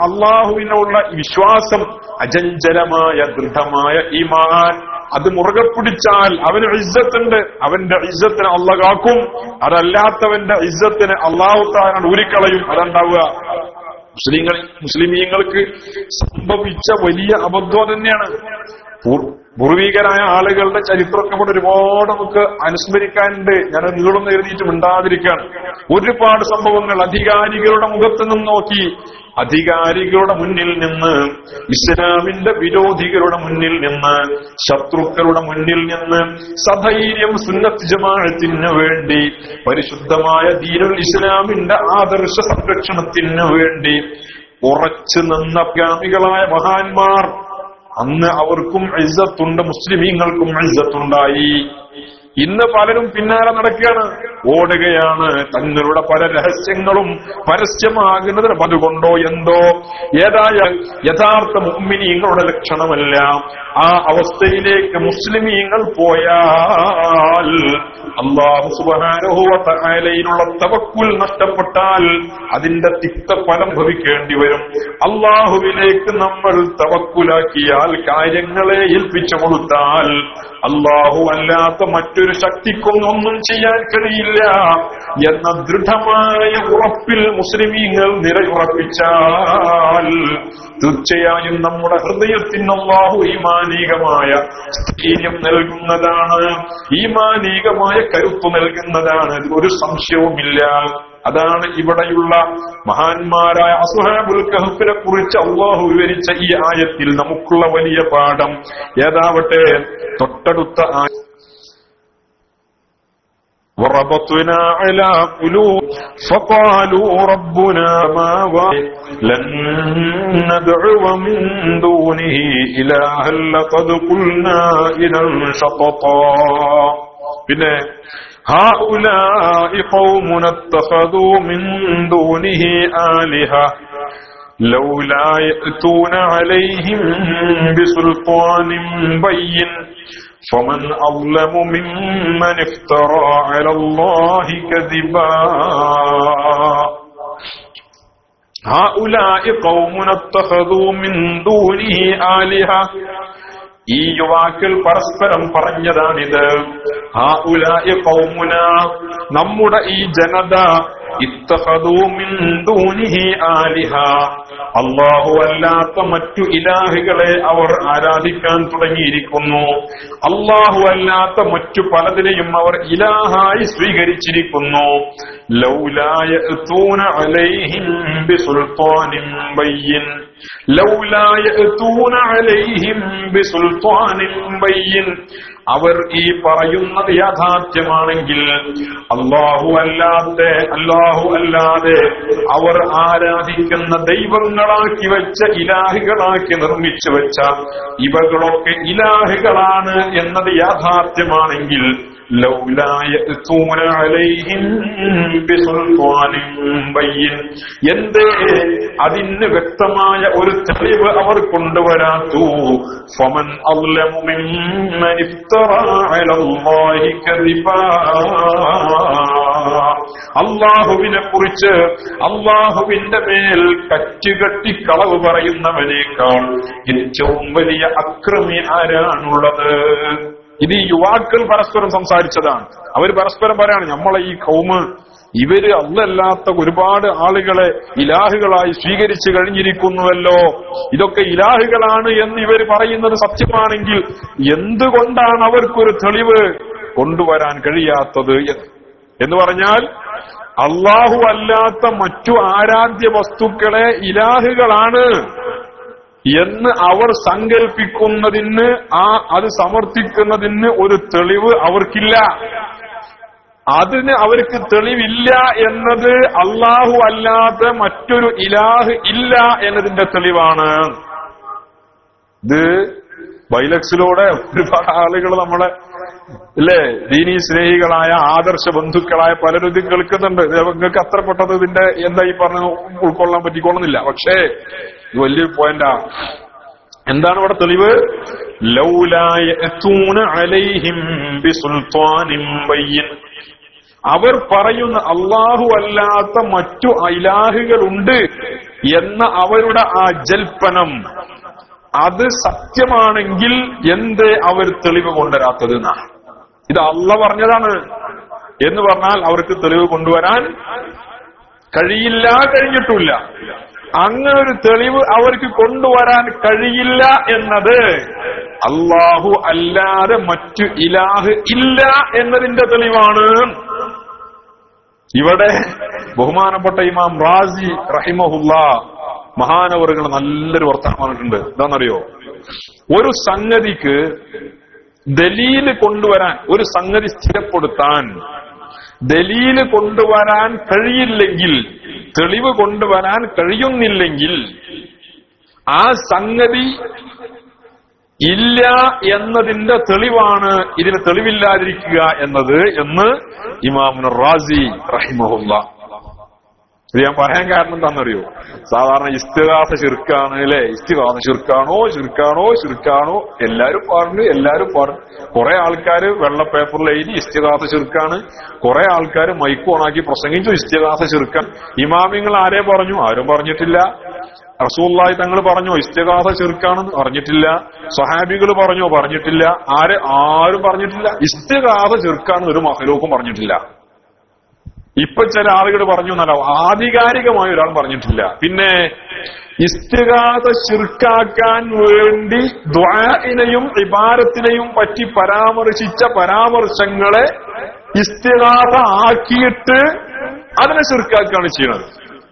അള്ളാഹുവിനുള്ള വിശ്വാസം, അചഞ്ചലമായ ദൃഢമായ ഈമാൻ, അത് മുറുകെ പിടിച്ചാൽ അവന് ഇസ്സത്തുണ്ട്. അവന്റെ ഇസ്സത്തിന് അള്ളാഹ് കാക്കും. അതല്ലാത്തവന്റെ ഇസ്സത്തിന് അള്ളാഹു തആല ഊരിക്കളയും. അതുണ്ടാവുക മുസ്ലിമീങ്ങൾക്ക് സംഭവിച്ച വലിയ അബദ്ധം തന്നെയാണ്. പൂർവീകരായ ആളുകളുടെ ചരിത്രമൊക്കെ കൂടെ ഒരുപാട് നമുക്ക് അനുസ്മരിക്കാനുണ്ട്. ഞാൻ നീളൊന്നും എഴുതിയിട്ട് മിണ്ടാതിരിക്കാൻ. ഒരുപാട് സംഭവങ്ങൾ അധികാരികളുടെ മുഖത്ത് നിന്ന് നോക്കി, അധികാരികളുടെ മുന്നിൽ നിന്ന്, ഇസ്ലാമിന്റെ വിരോധികളുടെ മുന്നിൽ നിന്ന്, ശത്രുക്കളുടെ മുന്നിൽ നിന്ന് സധൈര്യം സുന്നത്ത് ജമാഅത്തിന് വേണ്ടി, പരിശുദ്ധമായ ദീനുൽ ഇസ്ലാമിന്റെ ആദർശ സംരക്ഷണത്തിന് വേണ്ടി ഉറച്ചു നിന്ന ഗാമികളായ മഹാന്മാർ, അന്ന് അവർക്കും ഇസ്സത്തുണ്ട്, മുസ്ലിമീങ്ങൾക്കും ഇസ്സത്തുണ്ടായി. ഇന്ന് പലരും പിന്നാലെ നടക്കുകയാണ്, ഓടുകയാണ്. തങ്ങളുടെ പല രഹസ്യങ്ങളും പരസ്യമാകുന്നത് അതുകൊണ്ടോ എന്തോ. ഏതായാൽ യഥാർത്ഥ മുഅ്മിനീങ്ങളുടെ ലക്ഷണമല്ല. ആ അവസ്ഥയിലേക്ക് മുസ്ലിമീങ്ങൾ പോയാൽ അല്ലാഹു സുബ്ഹാനഹു വ തആലയിലുള്ള തവക്കുൽ നഷ്ടപ്പെട്ടാൽ അതിന്റെ തിക്തഫലം ഭവിക്കേണ്ടി വരും. അല്ലാഹുവിലേക്ക് നമ്മൾ തവക്കുലാക്കിയാൽ, കാര്യങ്ങളെ ഏൽപ്പിച്ചു കൊടുത്താൽ, അല്ലാഹു അല്ലാത്ത മറ്റൊരു ശക്തിക്കൊന്നും ചെയ്യാൻ കഴിയില്ല എന്ന ദൃഢമായ ഉറപ്പിൽ മുസ്ലിമീങ്ങൾ നിലയുറപ്പിച്ചാൽ തീർച്ചയായും നമ്മുടെ ഹൃദയത്തിന് അല്ലാഹു ഈമാനീകമായ സ്ഥൈര്യം നൽകുന്നതാണ്, ഈമാനീകമായ കരുത്ത് നൽകുന്നതാണ്. ഒരു സംശയവുമില്ല. അതാണ് ഇവിടെയുള്ള മഹാന്മാരായ അസ്ഹാബുൽ കഹ്ഫിനെ കുറിച്ച് അല്ലാഹു വിവരിച്ച ഈ ആയത്തിൽ നമുക്കുള്ള വലിയ പാഠം. ഏതാവട്ടെ തൊട്ടടുത്ത وربطنا على قلوب فقالوا ربنا ما لن ندعو من دونه إلها لقد قلنا إذا شططا. പിന്നെ هؤلاء قوم اتخذوا من دونه آلهة لولا يأتون عليهم بسلطان بين فمن أظلم ممن افترى على الله كذبا. هؤلاء قوم اتخذوا من دونه آلهة. ഈ യുവാക്കൾ പരസ്പരം പറഞ്ഞതാണിത്. ഹൗലാഇ ഖൗമുന, നമ്മുടെ ഈ ജനത, ഇത്തഖദൂ മിൻ ദൂനിഹി ആലിഹ, അല്ലാഹു അല്ലാത്ത മറ്റു ഇലാഹുകളെ അവർ ആരാധിക്കാൻ തുടങ്ങിയിരിക്കുന്നു. അല്ലാഹു അല്ലാത്ത മറ്റു പലതിനെയും അവർ ഇലാഹായി സ്വീകരിച്ചിരിക്കുന്നു. ലൗലാ യഅതൂന അലൈഹിം ബിസുൽത്താനിൻ ബയ്യിൻ, ലൗലാ യഅതൂന അലൈഹിം ബിസുൽത്താനിൻ ബയ്യിൻ. അവർ ഈ പറയുന്നത് യാഥാർത്ഥ്യമാണെങ്കിൽ അല്ലാഹു അല്ലാതെ അവർ ആരാധിക്കുന്ന ദൈവങ്ങളാക്കി വെച്ച, ഇലാഹുകളാക്കി നിർമ്മിച്ചു വെച്ച ഇവകളൊക്കെ ഇലാഹുകളാണ് എന്നത് യാഥാർത്ഥ്യമാണെങ്കിൽ ലൗലാ യഅതൂന അലൈഹിം ബിസുൽത്താനിൻ ബയ്യിൻ, എന്തേ അതിന് വ്യക്തമായ ഒരു തെളിവ് അവർ കൊണ്ടുവരാത്തു? ഫമൻ അസ്ലമു മിമ്മൻ ഇഫ്തറാ അലല്ലാഹി കദിബാ. അല്ലാഹുവിനെ കുറിച്ച്, അല്ലാഹുവിന്റെ മേൽ കറ്റുകെട്ടി കളവ് പറയുന്നവനേക്കാൾ ഏറ്റവും വലിയ അക്രമി ആരാണുള്ളത്? ഇത് ഈ യുവാക്കൾ പരസ്പരം സംസാരിച്ചതാണ്. അവർ പരസ്പരം പറയാണ്, നമ്മളെ ഈ ഖൗമ് ഇവര് അല്ലാത്ത ഒരുപാട് ആളുകളെ ഇലാഹുകളായി സ്വീകരിച്ചു കഴിഞ്ഞിരിക്കുന്നുവല്ലോ, ഇതൊക്കെ ഇലാഹുകളാണ് എന്ന് ഇവർ പറയുന്നത് സത്യമാണെങ്കിൽ എന്തുകൊണ്ടാണ് അവർക്കൊരു തെളിവ് കൊണ്ടുവരാൻ കഴിയാത്തത് എന്ന് പറഞ്ഞാൽ, അല്ലാഹു അല്ലാത്ത മറ്റു ആരാധ്യ വസ്തുക്കളെ ഇലാഹുകളാണ് എന്ന് അവർ സങ്കൽപ്പിക്കുന്നതിന്, അത് സമർത്ഥിക്കുന്നതിന് ഒരു തെളിവ് അവർക്കില്ല. അതിന് അവർക്ക് തെളിവില്ല എന്നത് അല്ലാഹു അല്ലാതെ മറ്റൊരു ഇലാഹ് ഇല്ല എന്നതിന്റെ തെളിവാണ്. ഇത് ബൈലക്സിലൂടെ ഒരുപാട് ആളുകൾ നമ്മളെ ദീനീ സ്നേഹികളായ ആദർശ ബന്ധുക്കളായ പലരും ഇത് കേൾക്കുന്നുണ്ട്. നിങ്ങൾക്ക് അത്ര പെട്ടത് ഇതിന്റെ എന്താ ഈ പറഞ്ഞ് ഉൾക്കൊള്ളാൻ പറ്റിക്കൊള്ളുന്നില്ല. പക്ഷേ ഇത് വലിയൊരു പോയിന്റാ. എന്താണ് ഇവിടെ തെളിവ്? ലൗലാ യഅതൂന അലൈഹിം ബിസുൽത്താനിൻ ബയ്യിൻ. അവർ പറയുന്ന അല്ലാഹു അല്ലാത്ത മറ്റു ഇലാഹുകളുണ്ട് എന്ന അവരുടെ ആ ജൽപ്പനം, അത് സത്യമാണെങ്കിൽ എന്തേ അവർ തെളിവ് കൊണ്ടുവരാത്തത് എന്നാണ്. ഇത് അല്ലാഹു പറഞ്ഞതാണ് എന്ന് പറഞ്ഞാൽ അവർക്ക് തെളിവ് കൊണ്ടുവരാൻ കഴിയില്ല, കഴിഞ്ഞിട്ടില്ല. അങ്ങനെ ഒരു തെളിവ് അവർക്ക് കൊണ്ടുവരാൻ കഴിയില്ല എന്നത് അല്ലാഹു അല്ലാതെ മറ്റു ഇലാഹ് ഇല്ല എന്നതിന്റെ തെളിവാണ്. ഇവിടെ ബഹുമാനപ്പെട്ട ഇമാം റാസി റഹിമഹുല്ലാ മഹാനവറുകൾ നല്ലൊരു വർത്തമാനം പറഞ്ഞിട്ടുണ്ട്. എന്താണെന്നറിയോ? ഒരു സംഗതിക്ക് ദലീല് കൊണ്ടുവരാൻ, ഒരു സംഗതി സ്ഥിരപ്പെടുത്താൻ ദലീല് കൊണ്ടുവരാൻ കഴിയില്ലെങ്കിൽ, തെളിവ് കൊണ്ടുവരാൻ കഴിയുന്നില്ലെങ്കിൽ ആ സംഗതി ഇല്ല എന്നതിന്റെ തെളിവാണ് ഇതിന് തെളിവില്ലാതിരിക്കുക എന്നത് എന്ന് ഇമാമുൻ റാസി റഹിമഹുല്ലാഹ്. ഇത് ഞാൻ പറയാൻ കാരണം എന്താണെന്നറിയോ? സാധാരണ ഇസ്തിഗാസ ശിർക്കാണ് അല്ലെ, ഇസ്തിഗാസ ശിർക്കാണോ എല്ലാരും പറഞ്ഞു. കുറെ ആൾക്കാര് വെള്ള പേപ്പറിൽ എഴുതി ഇസ്തിഗാസ ശിർക്കാണ്, കുറെ ആൾക്കാര് മൈക്ക് ഓണാക്കി പ്രസംഗിച്ചു ഇസ്തിഗാസ ശിർക്കാൻ. ഇമാമിങ്ങൾ ആരെ പറഞ്ഞു? ആരും പറഞ്ഞിട്ടില്ല. റസൂലുള്ളാഹി തങ്ങൾ പറഞ്ഞോ ഇസ്തിഗാസ ശിർക്കാണെന്ന്? പറഞ്ഞിട്ടില്ല. സ്വഹാബികൾ പറഞ്ഞോ? പറഞ്ഞിട്ടില്ല. ആരും പറഞ്ഞിട്ടില്ല. ഇസ്തിഗാസ ശിർക്കാണെന്ന് ഒരു മഖ്ലൂഖും പറഞ്ഞിട്ടില്ല. ഇപ്പൊ ചില ആളുകൾ പറഞ്ഞു എന്നല്ല, ആധികാരികമായ ഒരാൾ പറഞ്ഞിട്ടില്ല. പിന്നെ ഇസ്തിഗാസ ശിർക്കാക്കാൻ വേണ്ടി ദുആഇനെയും ഇബാദത്തിനെയും പറ്റി പരാമർശിച്ച പരാമർശങ്ങളെ ഇസ്തിഗാസ ആക്കിയിട്ട് അതിനെ ശിർക്കാക്കുകയാണ് ചെയ്യുന്നത്.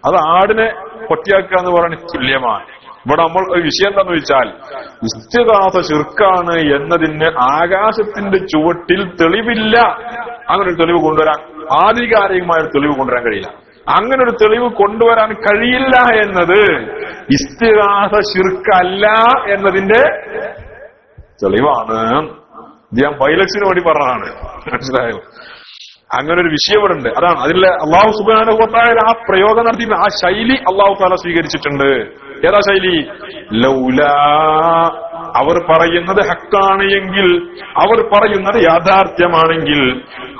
അത് ആടിനെ പൊട്ടിയാക്കുക എന്ന് പറയുന്നത് തുല്യമാണ്. ഇവിടെ നമ്മൾ ഒരു വിഷയം എന്താന്ന് വെച്ചാൽ, ഇസ്തിഗാസ ശിർക്കാണ് എന്നതിന് ആകാശത്തിന്റെ ചുവട്ടിൽ തെളിവില്ല. അങ്ങനെ ഒരു തെളിവ് കൊണ്ടുവരാൻ, ആധികാരികമായ ഒരു തെളിവ് കൊണ്ടുവരാൻ കഴിയില്ല. അങ്ങനെ ഒരു തെളിവ് കൊണ്ടുവരാൻ കഴിയില്ല എന്നത് ഇസ്തിഗാസ ശിർക്കല്ല എന്നതിന്റെ തെളിവാണ്. ഇത് ഞാൻ പൈലക്സിന് വേണ്ടി പറഞ്ഞതാണ്, മനസ്സിലായോ? അങ്ങനെ ഒരു വിഷയം ഇവിടെ ഉണ്ട്. അതാണ് അതിലെ അള്ളാഹു സുബ്ഹാനഹു വ തആല ആ പ്രയോഗം നടത്തി ആ ശൈലി അള്ളാഹു തആല സ്വീകരിച്ചിട്ടുണ്ട്. ഏതാ ശൈലി? ലൗലാ, അവർ പറയുന്നത് ഹക്കാണ് എങ്കിൽ, അവർ പറയുന്നത് യാഥാർത്ഥ്യമാണെങ്കിൽ,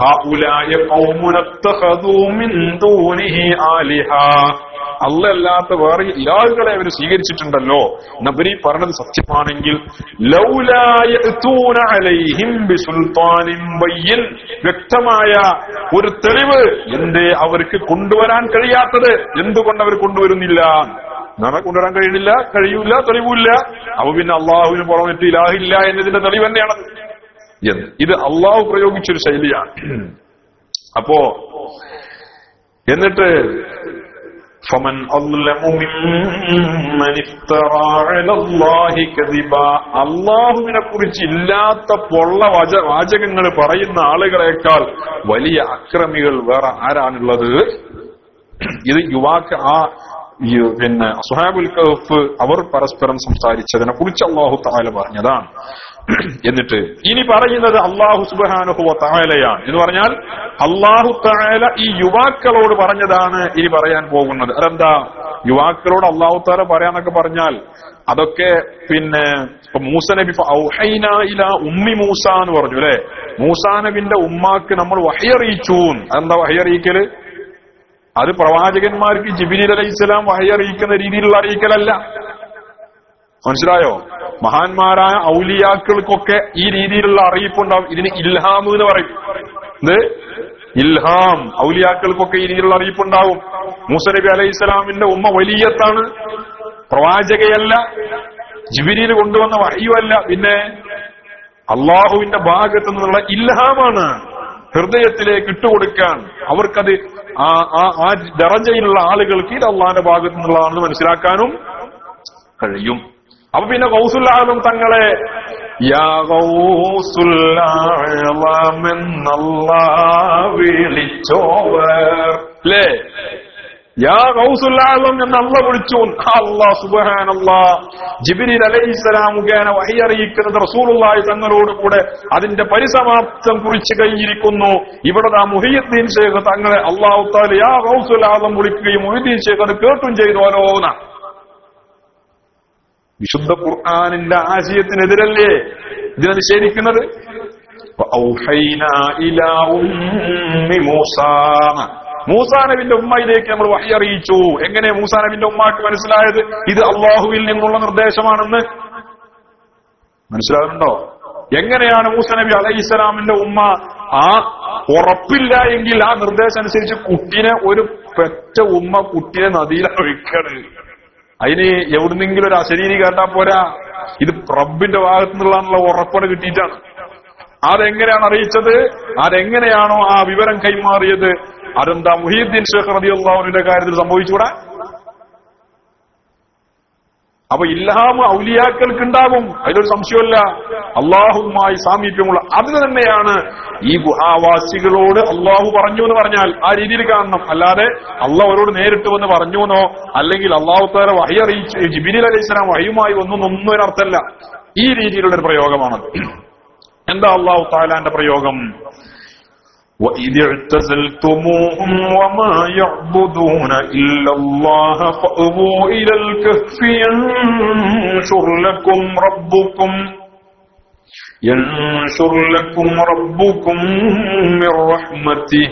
ഹൗലായ ഖൗമുൻ ഇത്തഖദൂ മിൻ ദൂനിഹി ആലിഹ, അല്ലാത്ത വേറെ ഇലാഹുകളെ അവർ സ്വീകരിച്ചിട്ടുണ്ടല്ലോ. നബി പറഞ്ഞത് സത്യമാണെങ്കിൽ, ലൗലാ യഅതൂന അലൈഹിം ബിസുൽത്താനിൻ ബയ്യിൻ, വ്യക്തമായ ഒരു തെളിവ് എന്തേ അവർക്ക് കൊണ്ടുവരാൻ കഴിയാത്തത്? എന്തുകൊണ്ട് അവർ കൊണ്ടുവരുന്നില്ല? നമ്മെ കൊണ്ടുവരാൻ കഴിയൂല, തെളിവില്ല. അപ്പൊ പിന്നെ അള്ളാഹുവിന് പുറമേറ്റ് ഇലാഹില്ല എന്നതിന്റെ തെളിവ് തന്നെയാണ്. ഇത് അള്ളാഹു പ്രയോഗിച്ചൊരു ശൈലിയാണ്. അപ്പോ എന്നിട്ട് فمن أظلم ممن افترى على الله كذبا, അള്ളാഹുവിനെ കുറിച്ച് ഇല്ലാത്ത പൊള്ള വാചകങ്ങൾ പറയുന്ന ആളുകളെക്കാൾ വലിയ അക്രമികൾ വേറെ ആരാണുള്ളത്? ഇത് യുവാക്ക് പിന്നെ അസ്ഹാബുൽ കഹ്ഫ് അവർ പരസ്പരം സംസാരിച്ചതിനെ കുറിച്ച് അല്ലാഹു തആല പറഞ്ഞതാണ്. എന്നിട്ട് ഇനി പറയുന്നത് അല്ലാഹു സുബ്ഹാനഹു വ തആലയാണ് എന്ന് പറഞ്ഞാൽ അല്ലാഹു തആല ഈ യുവാക്കളോട് പറഞ്ഞതാണ് ഇനി പറയാൻ പോകുന്നത്. അതെന്താ? യുവാക്കളോട് അല്ലാഹു തആല പറയാന്നൊക്കെ പറഞ്ഞാൽ അതൊക്കെ പിന്നെ ഇപ്പൊ മൂസ നബി ഔഹൈനാ ഇലാ ഉമ്മി മൂസ എന്ന് പറഞ്ഞു അല്ലെ. മൂസാ നബിന്റെ ഉമ്മാക്ക് നമ്മൾ വഹി അറിയിച്ചു. അതെന്താ വഹി അറിയിക്കല്? അത് പ്രവാചകന്മാർക്ക് ജിബ്രീൽ അലൈഹിസ്സലാം വഹി അറിയിക്കുന്ന രീതിയിലുള്ള അറിയിക്കലല്ല. മനസ്സിലായോ? മഹാന്മാരായ ഔലിയാക്കൾക്കൊക്കെ ഈ രീതിയിലുള്ള അറിയിപ്പുണ്ടാവും. ഇതിന് ഇൽഹാം എന്ന് പറയും. ഇത് ഇൽഹാം. ഔലിയാക്കൾക്കൊക്കെ ഈ രീതിയിലുള്ള അറിയിപ്പുണ്ടാവും. മൂസ നബി അലൈഹിസ്സലാമിന്റെ ഉമ്മ വലിയത്താണ്, പ്രവാചകയല്ല, ജിബ്രീൽ കൊണ്ടുവന്ന വഹയുമല്ല, പിന്നെ അള്ളാഹുവിന്റെ ഭാഗത്തു നിന്നുള്ള ഇൽഹാമാണ് ഹൃദയത്തിലേക്ക് ഇട്ടുകൊടുക്കാൻ. അവർക്കത് ആ ദറജയിലുള്ള ആളുകൾക്ക് ഇത് അള്ളാഹിന്റെ ഭാഗത്തു നിന്നുള്ളതാണെന്ന് മനസ്സിലാക്കാനും കഴിയും. അപ്പൊ പിന്നെ ഗൗസുൽ ആലം തങ്ങളെ യാ ഗൗസുൽ ആലം എന്നല്ലാഹ് വിളിച്ചോവർ അല്ലേ? യാ ഗൗസുൽ ആലം എന്ന് അല്ലാഹ് വിളിച്ചു. അല്ലാഹ് സുബ്ഹാനല്ലാഹ് ജിബ്രീൽ അലൈഹിസ്സലാം മുഖേന വഹി അറിയിക്കുന്നത് റസൂലുള്ളാഹി തങ്ങളോട് കൂടെ അതിന്റെ പരിസമാപ്തം കുറിച്ച് കഴിഞ്ഞിരിക്കുന്നു. ഇവിടെ മുഹയ്യിദ്ദീൻ ശൈഖ് തങ്ങളെ അല്ലാഹു തആല യാ ഗൗസുൽ ആലം വിളിക്കുകയും മുഹയ്യിദ്ദീൻ ശൈഖ് അത് കേട്ടും ചെയ്തോലോന്ന. വിശുദ്ധ ഖുർആനിന്റെ ആശയത്തിനെതിരല്ലേ ഇതിനെ നിഷേധിക്കുന്നത്? മൂസാ നബിന്റെ ഉമ്മയിലേക്ക് നമ്മൾ വഹി അറിയിച്ചു. എങ്ങനെ മൂസാ നബിന്റെ ഉമ്മാക്ക് മനസ്സിലായത് ഇത് അള്ളാഹുവിൽ നിന്നുള്ള നിർദ്ദേശമാണെന്ന്? മനസ്സിലാകുന്നുണ്ടോ? എങ്ങനെയാണ് മൂസാ നബി അലൈഹിസ്സലാമിന്റെ ഉമ്മ ആ ഉറപ്പില്ല എങ്കിൽ ആ നിർദ്ദേശം അനുസരിച്ച് കുട്ടിനെ, ഒരു പെറ്റ ഉമ്മ കുട്ടിയെ നദിയിൽ ഒഴിക്കണ്? അതിന് എവിടുന്നെങ്കിലും ഒരു അശരീരി കേട്ടാ പോരാ, ഇത് റബ്ബിന്റെ ഭാഗത്തു നിന്നുള്ള ഉറപ്പോടെ കിട്ടിയിട്ടാണ്. അതെങ്ങനെയാണ് അറിയിച്ചത്? അതെങ്ങനെയാണോ ആ വിവരം കൈമാറിയത്? അതെന്താ മുഹയ്യിദ്ദീൻ ശൈഖ് റളിയല്ലാഹു അൻഹുവിന്റെ കാര്യത്തിൽ സംഭവിച്ചുകൂടാ? അപ്പൊ ഇൽഹാം ഔലിയാക്കൾക്ക് ഉണ്ടാകും, അതിലൊരു സംശയമല്ല. അള്ളാഹുവുമായി സാമീപ്യമുള്ള അതിന് തന്നെയാണ് ഈ ഗുഹാവാസികളോട് അള്ളാഹു പറഞ്ഞു എന്ന് പറഞ്ഞാൽ ആ രീതിയിൽ കാണണം. അല്ലാതെ അള്ളാഹ് അവരോട് നേരിട്ട് വന്ന് പറഞ്ഞുവെന്നോ അല്ലെങ്കിൽ അള്ളാഹു തആല വഹി അറിയിച്ച് ജിബ്രീൽ അലൈഹിസ്സലാം വഹിയുമായി ഒന്നും ഒരർത്ഥമല്ല. ഈ രീതിയിലുള്ള ഒരു പ്രയോഗമാണത്. എന്താ അല്ലാഹു തആലാന്റെ പ്രയോഗം? وَإِذِ اعْتَزَلْتُمُوهُمْ وَمَا يَعْبُدُونَ إِلَّا اللَّهَ فَأْوُوا إِلَى الْكَهْفِ يَنشُرْ لَكُمْ رَبُّكُمْ مِنْ رَحْمَتِهِ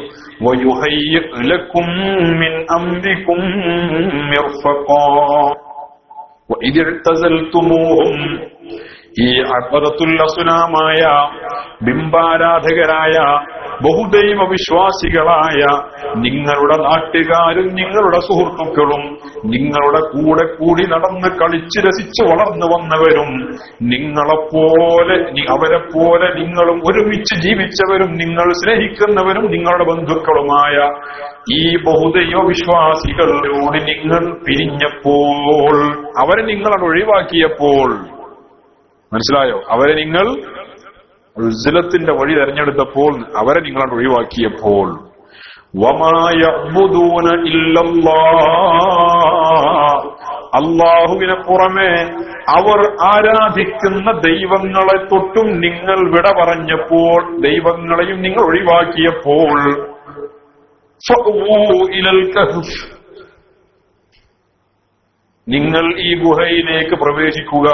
وَيُهَيِّئْ لَكُمْ مِنْ أَمْرِكُمْ مِرْفَقًا. وَإِذِ اعْتَزَلْتُمُوهُمْ, ഈ അഖദത്തുൽ അസ്നാമായ ബിംബാരാധകരായ ബഹുദൈവ വിശ്വാസികളായ നിങ്ങളുടെ നാട്ടുകാരും നിങ്ങളുടെ സുഹൃത്തുക്കളും നിങ്ങളുടെ കൂടെ കൂടി നടന്ന് കളിച്ച് രസിച്ച് വളർന്നു വന്നവരും നിങ്ങളെപ്പോലെ അവരെ പോലെ നിങ്ങളും ഒരുമിച്ച് ജീവിച്ചവരും നിങ്ങൾ സ്നേഹിക്കുന്നവരും നിങ്ങളുടെ ബന്ധുക്കളുമായ ഈ ബഹുദൈവ വിശ്വാസികളോട് നിങ്ങൾ പിരിഞ്ഞപ്പോൾ, അവരെ നിങ്ങൾ ഒഴിവാക്കിയപ്പോൾ, മനസ്സിലായോ? അവരെ നിങ്ങൾ ഉസ്ലത്തിന്റെ വഴി തെരഞ്ഞെടുത്തപ്പോൾ, അവരെ നിങ്ങൾ ഒഴിവാക്കിയപ്പോൾ, വമാ യഅ്ബുദൂന ഇല്ലല്ലാഹ്, അല്ലാഹുവിനെ പുറമെ അവർ ആരാധിക്കുന്ന ദൈവങ്ങളെ തൊട്ടും നിങ്ങൾ വിട പറഞ്ഞപ്പോൾ, ദൈവങ്ങളെയും നിങ്ങൾ ഒഴിവാക്കിയപ്പോൾ, ഫഅ്വൂ ഇലൽ കഹ്ഫ്, നിങ്ങൾ ഈ ഗുഹയിലേക്ക് പ്രവേശിക്കുക.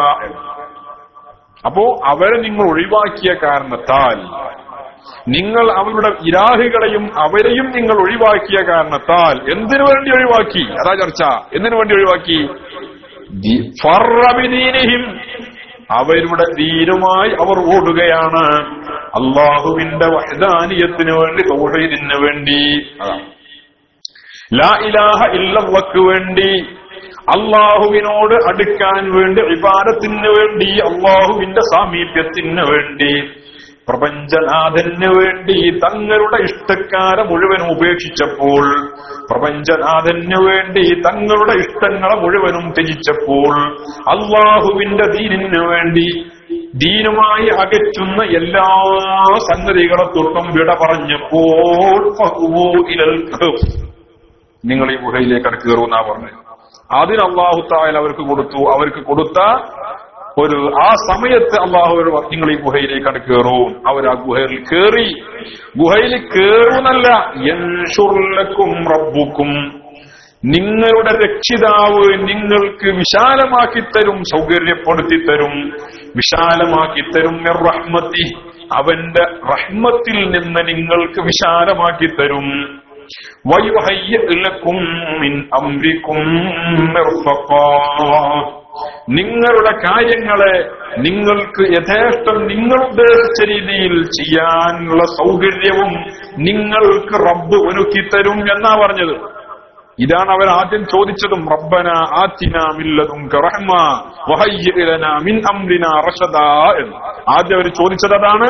അപ്പോ അവരെ നിങ്ങൾ ഒഴിവാക്കിയ കാരണത്താൽ, നിങ്ങൾ അവരുടെ ഇലാഹുകളെയും അവരെയും നിങ്ങൾ ഒഴിവാക്കിയ കാരണത്താൽ, എന്തിനു വേണ്ടി ഒഴിവാക്കി? അതാ ചർച്ച. എന്തിനു വേണ്ടി ഒഴിവാക്കി? ഫറബിദീനിഹിം, അവരുടെ ദീനുമായി അവർ ഓടുകയാണ്. അല്ലാഹുവിന്റെ വഹ്ദാനിയത്തിന് വേണ്ടി, തൗഹീദിന് വേണ്ടി, ലാ ഇലാഹ ഇല്ലല്ലാഹ്ക്ക് വേണ്ടി, അള്ളാഹുവിനോട് അടുക്കാൻ വേണ്ടി, ഇബാദത്തിന് വേണ്ടി, അള്ളാഹുവിന്റെ സാമീപ്യത്തിന് വേണ്ടി, പ്രപഞ്ചനാഥന് വേണ്ടി തങ്ങളുടെ ഇഷ്ടക്കാരെ മുഴുവനും ഉപേക്ഷിച്ചപ്പോൾ, പ്രപഞ്ചനാഥന് വേണ്ടി തങ്ങളുടെ ഇഷ്ടങ്ങളെ മുഴുവനും ത്യജിച്ചപ്പോൾ, അള്ളാഹുവിന്റെ ദീനിന് വേണ്ടി ദീനുമായി അകറ്റുന്ന എല്ലാ സംഗതികളെ തൊട്ടും വിട പറഞ്ഞപ്പോൾ, നിങ്ങൾ ഈ ഗുഹയിലേക്ക് കയറുമെന്നാ പറഞ്ഞത്. അതിന് അല്ലാഹു തആല അവർക്ക് കൊടുത്ത ഒരു ആ സമയത്ത് അല്ലാഹു നിങ്ങൾ ഈ ഗുഹയിലേക്ക് കയറൂ. അവർ ആ ഗുഹയിൽ കയറി. ഗുഹയിൽ കയറുന്നല്ല, യൻശുർ ലക്കും റബ്ബുക്കും, നിങ്ങളുടെ രക്ഷിതാവ് നിങ്ങൾക്ക് വിശാലമാക്കി തരും, സൗകര്യപ്പെടുത്തി തരും, വിശാലമാക്കി തരും. മിർ റഹ്മത്തി, അവന്റെ റഹ്മത്തിൽ നിന്ന് നിങ്ങൾക്ക് വിശാലമാക്കി തരും. വയുഹയ്യിഅ ലക്കും മിൻ അംരിക്കും മിർഫഖാ, നിങ്ങളുടെ കാര്യങ്ങളെ നിങ്ങൾക്ക് യഥേഷ്ടം നിങ്ങൾ ഉദ്ദേശിച്ച രീതിയിൽ ചെയ്യാനുള്ള സൗകര്യവും നിങ്ങൾക്ക് റബ്ബ് ഒരുക്കി തരും എന്നാ പറഞ്ഞത്. ഇതാണ് അവർ ആദ്യം ചോദിച്ചതും, റബ്ബന ആതിനാ മിൻ ലദുൻക റഹ്മ വഹയ്യിഅ ലനാ മിൻ അംരിനാ റശദാ എന്ന് ആദ്യം അവർ ചോദിച്ചത് അതാണ്.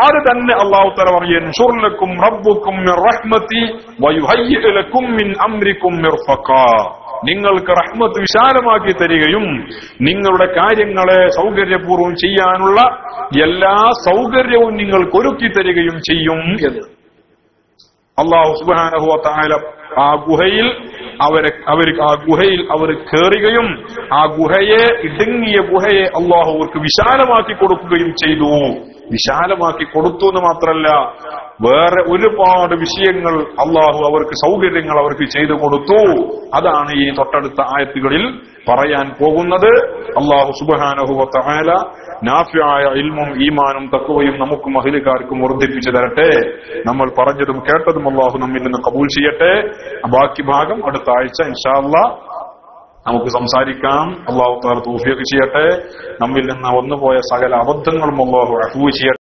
അത് തന്നെ അല്ലാഹു തആല പറയും, യൻശുർ ലക്കും റബ്ബുക്കും മിൻ റഹ്മതി വയുഹയ്യിഅ ലക്കും മിൻ അംരിക്കും മിർഫഖാ, നിങ്ങൾക്ക് റഹ്മത്ത് വിശാലമാക്കി തരികയും നിങ്ങളുടെ കാര്യങ്ങളെ സൗകര്യപൂർവ്വം ചെയ്യാനുള്ള എല്ലാ സൗകര്യവും നിങ്ങൾക്ക് ഒരുക്കി തരികയും ചെയ്യും എന്ന് അല്ലാഹു സുബ്ഹാനഹു വ തആല ആ ഗുഹയിൽ അവർ കയറുകയും ആ ഗുഹയെ, ഇടുങ്ങിയ ഗുഹയെ അല്ലാഹു അവർക്ക് വിശാലമാക്കി കൊടുക്കുകയും ചെയ്തു. വിശാലമാക്കി കൊടുത്തു എന്ന് മാത്രമല്ല, വേറെ ഒരുപാട് വിഷയങ്ങൾ അല്ലാഹു അവർക്ക്, സൗകര്യങ്ങൾ അവർക്ക് ചെയ്തു കൊടുത്തു. അതാണ് ഈ തൊട്ടടുത്ത ആയത്തുകളിൽ പറയാൻ പോകുന്നത്. അല്ലാഹു സുബ്ഹാനഹു വ തആല നാഫിയായ ഇൽമും ഈമാനും തഖ്വയും നമുക്കും അഹ്ലുകാർക്കും വർദ്ധിപ്പിച്ചു തരട്ടെ. നമ്മൾ പറഞ്ഞതും കേട്ടതും അല്ലാഹു നമ്മിൽ നിന്ന് ഖബൂൽ ചെയ്യട്ടെ. ബാക്കി ഭാഗം അടുത്ത ആഴ്ച ഇൻഷാ അല്ലാഹ് നമുക്ക് സംസാരിക്കാം. അല്ലാഹു തആല തൗഫീഖ് ചെയ്യട്ടെ. നമ്മിൽ നിന്ന് വന്നുപോയ സകല അബദ്ധങ്ങളും അല്ലാഹു അഫ്വു ചെയ്യട്ടെ.